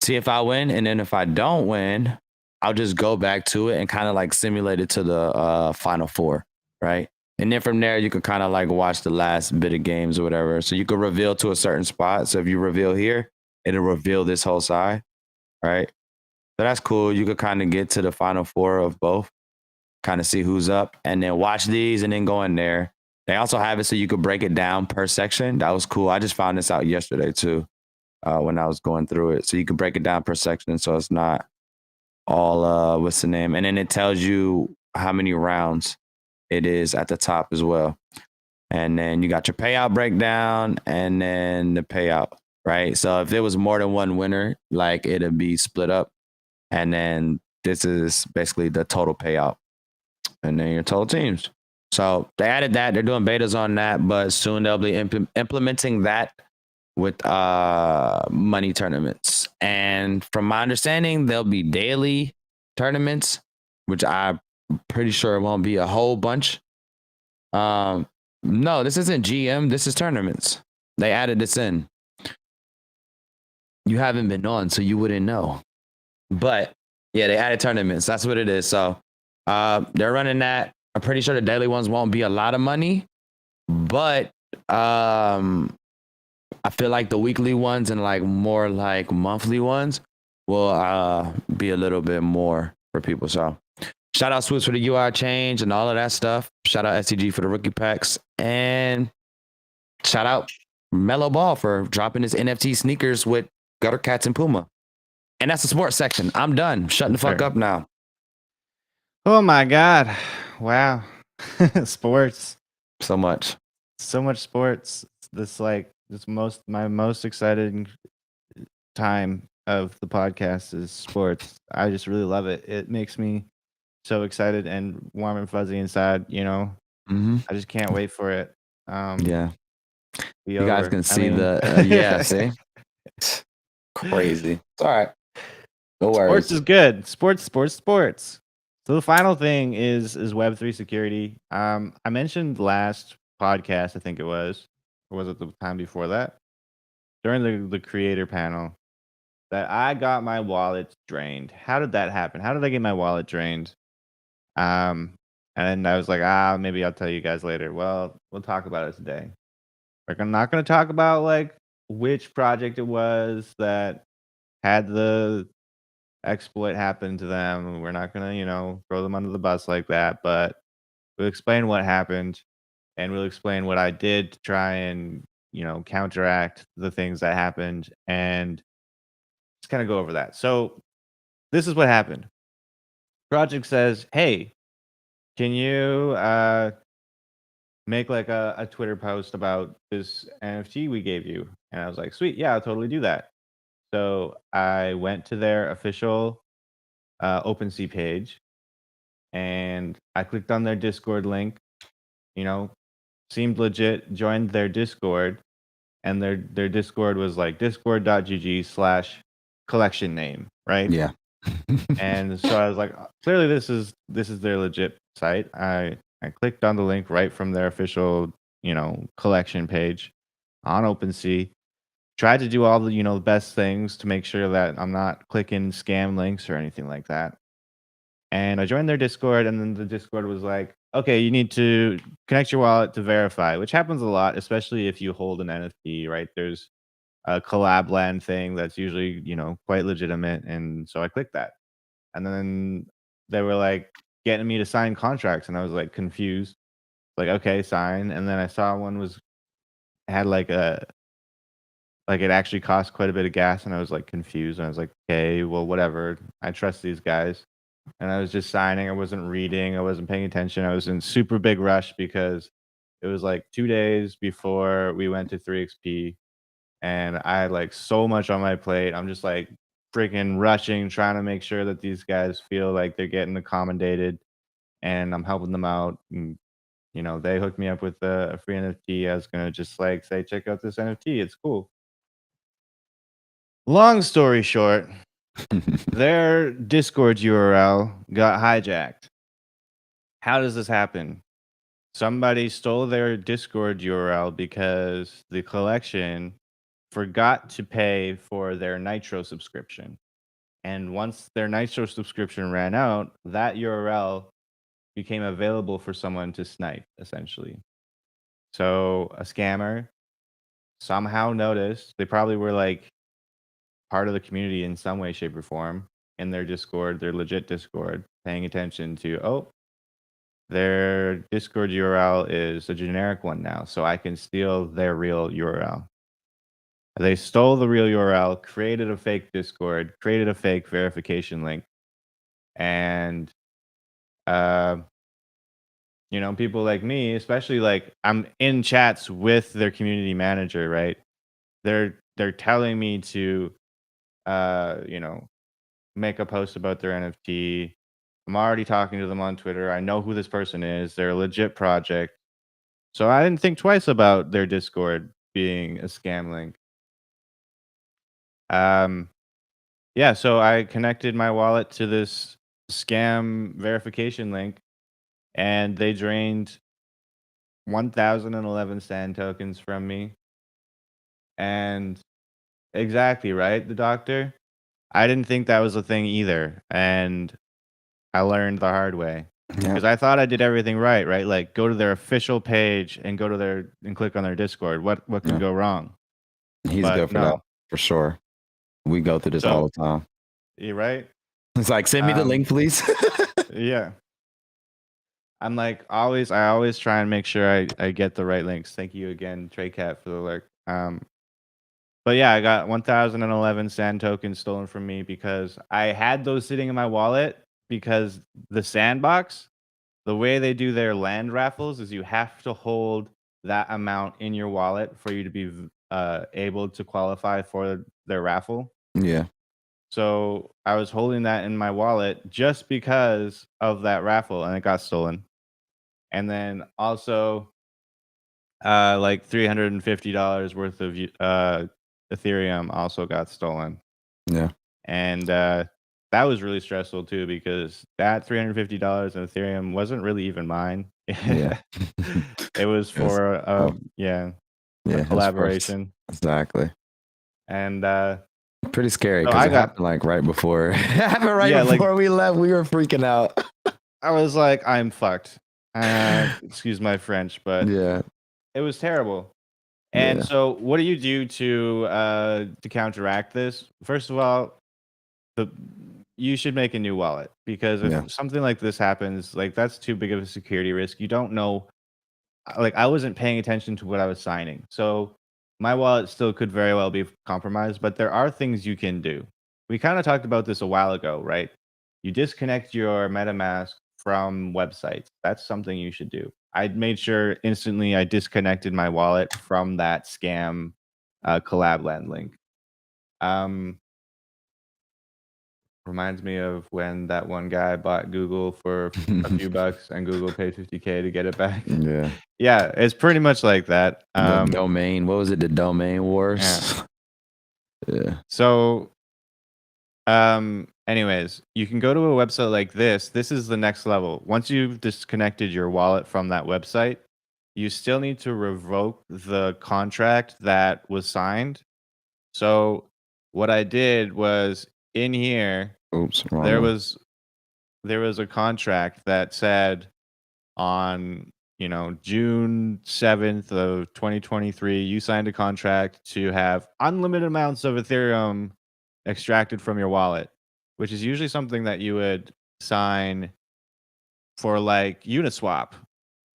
See if I win, and then if I don't win, I'll just go back to it and kind of like simulate it to the final 4, right? And then from there, you can kind of like watch the last bit of games or whatever. So you can reveal to a certain spot. So if you reveal here, it'll reveal this whole side, right? So that's cool. You could kind of get to the final 4 of both, kind of see who's up, and then watch these and then go in there. They also have it so you could break it down per section. That was cool. I just found this out yesterday too, when I was going through it. So you can break it down per section, so it's not all what's the name, and then it tells you how many rounds it is at the top as well. And then you got your payout breakdown, and then the payout, right? So if there was more than one winner, like it'd be split up, and then this is basically the total payout, and then your total teams. So they added that. They're doing betas on that, but soon they'll be implementing that with money tournaments. And from my understanding, there'll be daily tournaments, which I'm pretty sure it won't be a whole bunch. No, this isn't GM. This is tournaments. They added this in. You haven't been on, so you wouldn't know. But yeah, they added tournaments. That's what it is. So they're running that. I'm pretty sure the daily ones won't be a lot of money, but I feel like the weekly ones and like more like monthly ones will be a little bit more for people. So Shout out Swoosh for the UI change and all of that stuff. Shout out SCG for the rookie packs. And shout out Lamelo Ball for dropping his NFT sneakers with Gutter Cats and Puma. And that's the sports section. I'm done. Shutting the fuck up now. Oh my God. Wow. Sports. So much sports. My most excited time of the podcast is sports. I just really love it. It makes me so excited and warm and fuzzy inside, Mm-hmm. I just can't wait for it. Yeah. You guys can see see? Crazy. It's all right. No worries. Sports is good. Sports. So the final thing is Web3 security. I mentioned last podcast, I think it was, or was it the time before that? During the creator panel, that I got my wallet drained. How did that happen? How did I get my wallet drained? And I was like, maybe I'll tell you guys later. Well, we'll talk about it today. Like, I'm not going to talk about like which project it was that had the exploit happen to them. We're not going to, throw them under the bus like that, but we'll explain what happened and we'll explain what I did to try and, counteract the things that happened and just kind of go over that. So this is what happened. Project says, hey, can you make like a Twitter post about this NFT we gave you? And I was like, sweet, yeah, I'll totally do that. So I went to their official OpenSea page and I clicked on their Discord link, seemed legit, joined their Discord, and their Discord was like discord.gg/collection name, right? Yeah. And so I was like, clearly this is their legit site. I clicked on the link right from their official, collection page on OpenSea. Tried to do all the, the best things to make sure that I'm not clicking scam links or anything like that. And I joined their Discord, and then the Discord was like, okay, you need to connect your wallet to verify, which happens a lot, especially if you hold an NFT, right? There's a Collab land thing that's usually, quite legitimate. And so I clicked that. And then they were like getting me to sign contracts, and I was like confused. Like, okay, sign. And then I saw one had like it actually cost quite a bit of gas, and I was like confused. And I was like, okay, well, whatever. I trust these guys. And I was just signing. I wasn't reading. I wasn't paying attention. I was in super big rush because it was like 2 days before we went to 3XP. And I had like so much on my plate. I'm just like freaking rushing, trying to make sure that these guys feel like they're getting accommodated and I'm helping them out. And, they hooked me up with a free NFT. I was going to just like say, check out this NFT. It's cool. Long story short, their Discord URL got hijacked. How does this happen? Somebody stole their Discord URL because the collection forgot to pay for their Nitro subscription. And once their Nitro subscription ran out, that URL became available for someone to snipe, essentially. So a scammer somehow noticed. They probably were like part of the community in some way, shape, or form in their Discord, their legit Discord, paying attention to, their Discord URL is a generic one now, so I can steal their real URL. They stole the real URL, created a fake Discord, created a fake verification link, and people like me, especially like I'm in chats with their community manager, right? They're telling me to make a post about their NFT. I'm already talking to them on Twitter. I know who this person is. They're a legit project. So I didn't think twice about their Discord being a scam link. So I connected my wallet to this scam verification link, and they drained 1,011 sand tokens from me. And exactly, right, the doctor? I didn't think that was a thing either, and I learned the hard way. Because I thought I did everything right? Like go to their official page and and click on their Discord. What could go wrong? He's good for that, for sure. We go through this all the time. You're right. It's like, send me the link, please. Yeah. I'm like I always try and make sure I get the right links. Thank you again, TreyCat, for the alert. But yeah, I got 1,011 sand tokens stolen from me because I had those sitting in my wallet because the sandbox, the way they do their land raffles is you have to hold that amount in your wallet for you to be able to qualify for their raffle. Yeah. So I was holding that in my wallet just because of that raffle, and it got stolen. And then also, like $350 worth of Ethereum also got stolen. Yeah. And that was really stressful too because that $350 in Ethereum wasn't really even mine. Yeah. It was Yes. for a Yeah. It was first. collaboration. Exactly. And Pretty scary so because I it got happened like right before. It happened right like before we left. We were freaking out. I was like, I'm fucked. Excuse my French, but Yeah. it was terrible. And Yeah. so, what do you do to counteract this? First of all, you should make a new wallet because Yeah. if something like this happens, like that's too big of a security risk. You don't know. Like I wasn't paying attention to what I was signing, so my wallet still could very well be compromised. But there are things you can do. We kind of talked about this a while ago, right? You disconnect your MetaMask from websites. That's something you should do. I made sure instantly I disconnected my wallet from that scam collab land link. Um, Reminds me of when that one guy bought Google for a few bucks and Google paid 50K to get it back. Yeah. Yeah, it's pretty much like that. The domain. What was it? The domain wars. Yeah. Yeah. So, anyways, you can go to a website like this. This is the next level. Once you've disconnected your wallet from that website, you still need to revoke the contract that was signed. So, what I did was in here, Oops. Wrong there one. was a contract that said on June 7th of 2023 you signed a contract to have unlimited amounts of Ethereum extracted from your wallet, which is usually something that you would sign for like Uniswap,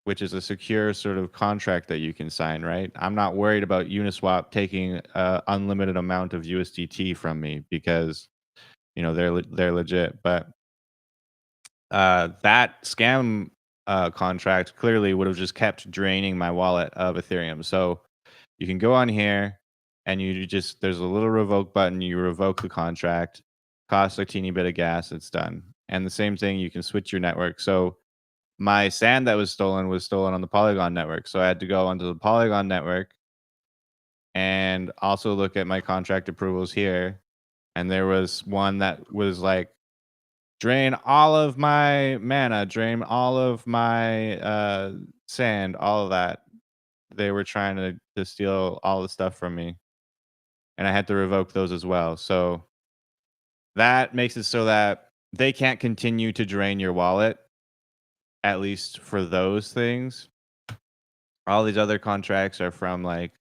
which is a secure sort of contract that you can sign, right? I'm not worried about Uniswap taking an unlimited amount of USDT from me because they're legit. But that scam contract clearly would have just kept draining my wallet of Ethereum. So you can go on here and there's a little revoke button. You revoke the contract, costs a teeny bit of gas. It's done. And the same thing, you can switch your network. So my sand that was stolen on the Polygon network. So I had to go onto the Polygon network and also look at my contract approvals here. And there was one that was like, drain all of my mana, drain all of my sand, all of that. They were trying to steal all the stuff from me. And I had to revoke those as well. So that makes it so that they can't continue to drain your wallet, at least for those things. All these other contracts are from like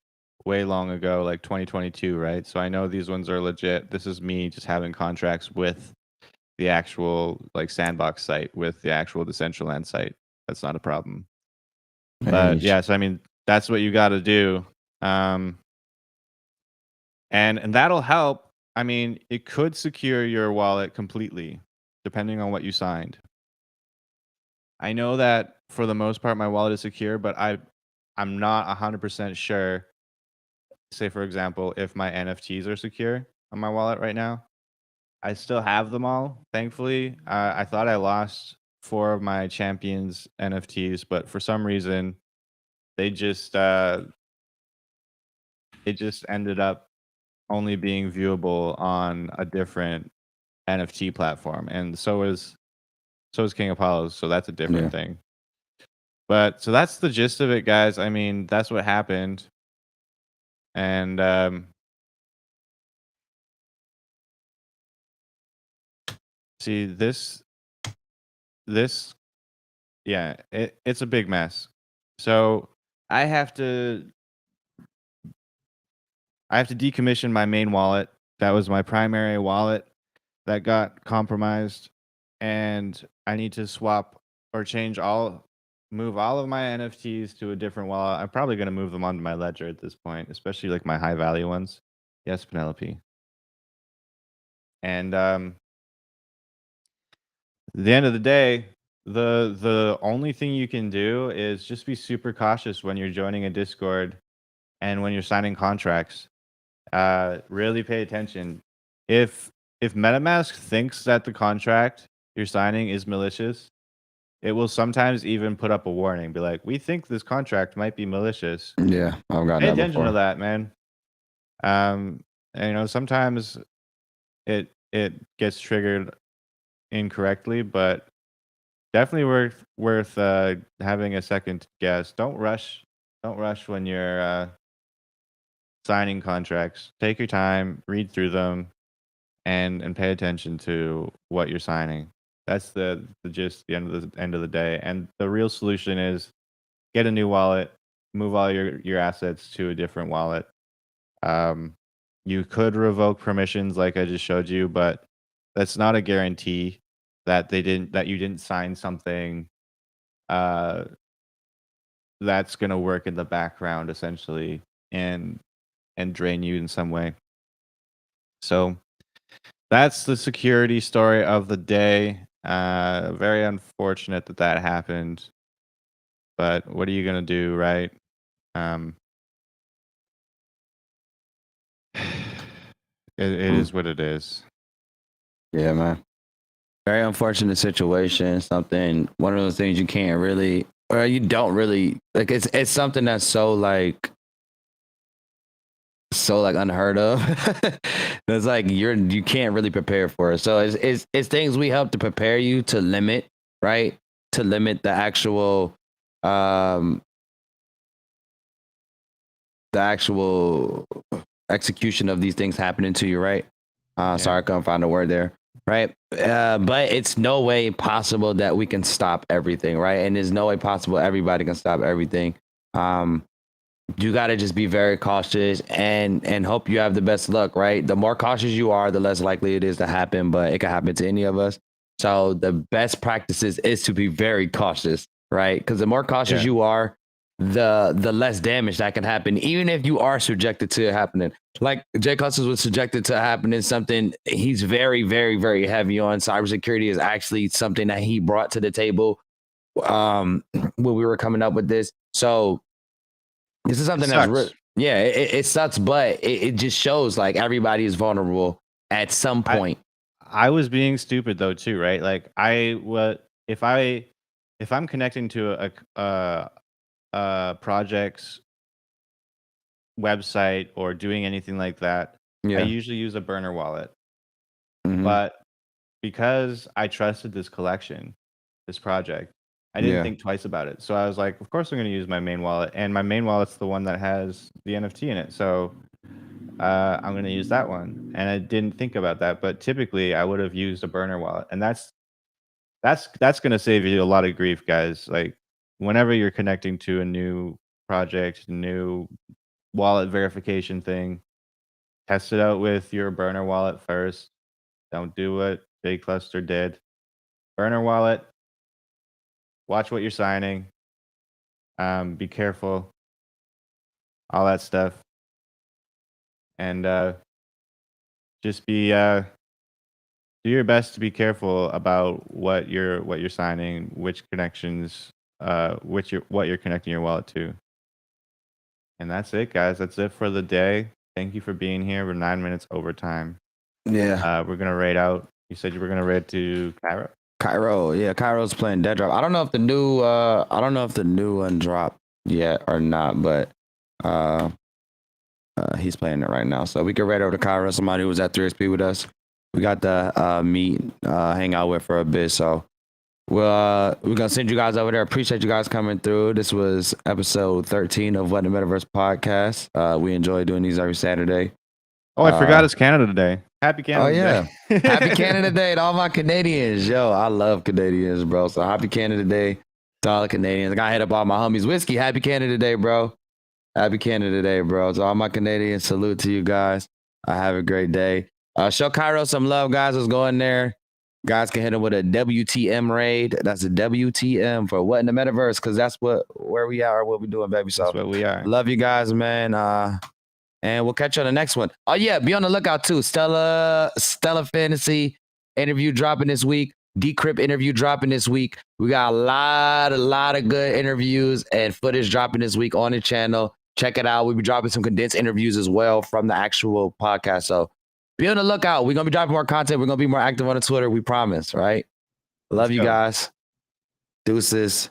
way long ago, like 2022, right? So I know these ones are legit. This is me just having contracts with the actual like sandbox site, with the actual Decentraland site. That's not a problem. But yeah, so I mean, that's what you got to do. And that'll help. I mean, it could secure your wallet completely, depending on what you signed. I know that for the most part, my wallet is secure, but I'm not 100% sure. Say, for example, if my NFTs are secure on my wallet right now. I still have them all, thankfully. I thought I lost 4 of my champions NFTs, but for some reason, they just it just ended up only being viewable on a different NFT platform, and so is King Apollo's, so that's a different thing. But so that's the gist of it, guys. I mean, that's what happened, and see this, yeah, it's a big mess. So I have to decommission my main wallet. That was my primary wallet that got compromised, and I need to swap or change all move all of my NFTs to a different wallet. I'm probably gonna move them onto my ledger at this point, especially like my high value ones. Yes, Penelope. And at the end of the day, the only thing you can do is just be super cautious when you're joining a Discord and when you're signing contracts. Really pay attention. If MetaMask thinks that the contract you're signing is malicious, it will sometimes even put up a warning, be like, "We think this contract might be malicious." Yeah, I've gotten Pay that attention to before. that, man. And, sometimes it gets triggered incorrectly, but definitely worth having a second guess. Don't rush when you're signing contracts. Take your time, read through them, and pay attention to what you're signing. That's the gist, the end of the day. And the real solution is get a new wallet, move all your assets to a different wallet. Um, you could revoke permissions like I just showed you, but that's not a guarantee that you didn't sign something uh, that's gonna work in the background essentially and drain you in some way. So that's the security story of the day. Very unfortunate that that happened, but what are you gonna do, right? Um, it Mm, is what it is. yeah, man. Very unfortunate situation. Something, one of those things you can't really, or you don't really like. It's something that's so like unheard of. It's like you can't really prepare for it. So it's things we help to prepare you to limit, right? To limit um the actual execution of these things happening to you, right? Yeah. Sorry, I couldn't find a word there. Right. But it's no way possible that we can stop everything, right? And there's no way possible everybody can stop everything. Um, you got to just be very cautious and hope you have the best luck, right? The more cautious you are, the less likely it is to happen, but it can happen to any of us. So the best practices is to be very cautious, right? Because the more cautious Yeah. you are, the less damage that can happen, even if you are subjected to it happening. Like Jay Cussons was subjected to happening something. He's very, very, very heavy on cybersecurity. Is actually something that he brought to the table when we were coming up with this. So this is It something sucks. yeah, it sucks, but it just shows like everybody is vulnerable at some I point. I was being stupid though too, right? Like if I'm connecting to a project's website or doing anything like that, I Yeah. usually use a burner wallet. Hmm. But because I trusted this collection, this project, I didn't Yeah. think twice about it. So I was like, of course I'm going to use my main wallet, and my main wallet's the one that has the NFT in it. So I'm going to use that one, and I didn't think about that. But typically, I would have used a burner wallet, and that's going to save you a lot of grief, guys. Like whenever you're connecting to a new project, new wallet verification thing, test it out with your burner wallet first. Don't do what Big Cluster did. Burner wallet, watch what you're signing, be careful, all that stuff, and just do your best to be careful about what you're signing, which connections, what you're connecting your wallet to. And that's it, guys. That's it for the day. Thank you for being here. We're 9 minutes over time. Yeah. We're gonna raid out. You said you were gonna raid to Cairo. Cairo. Yeah, Cairo's playing Dead Drop. I don't know if the new one dropped yet or not, but uh he's playing it right now. So we can raid over to Cairo, somebody who was at 3XP with us. We got the meet, hang out with for a bit. So we're gonna send you guys over there. Appreciate you guys coming through. This was episode 13 of What the Metaverse Podcast. We enjoy doing these every Saturday. Oh, I forgot it's Canada Day. Happy Oh Canada yeah. Day. Happy Canada Day to all my Canadians. Yo, I love Canadians, bro. So happy Canada Day to all the Canadians. I gotta hit up all my homies. Whiskey, happy Canada Day, bro. Happy Canada Day, bro. To all my Canadians, salute to you guys. Have a great day. Show Cairo some love, guys. Let's go in there. Guys can hit him with a WTM raid. That's a WTM for what in the metaverse, because that's where we are, what we're doing, baby. So That's what we are. love you guys, man. And we'll catch you on the next one. Oh yeah, be on the lookout too. Stella Fantasy interview dropping this week. Decrypt interview dropping this week. We got a lot of good interviews and footage dropping this week on the channel. Check it out. We'll be dropping some condensed interviews as well from the actual podcast. So be on the lookout. We're gonna be dropping more content. We're gonna be more active on the Twitter. We promise, right? Love you guys. Deuces.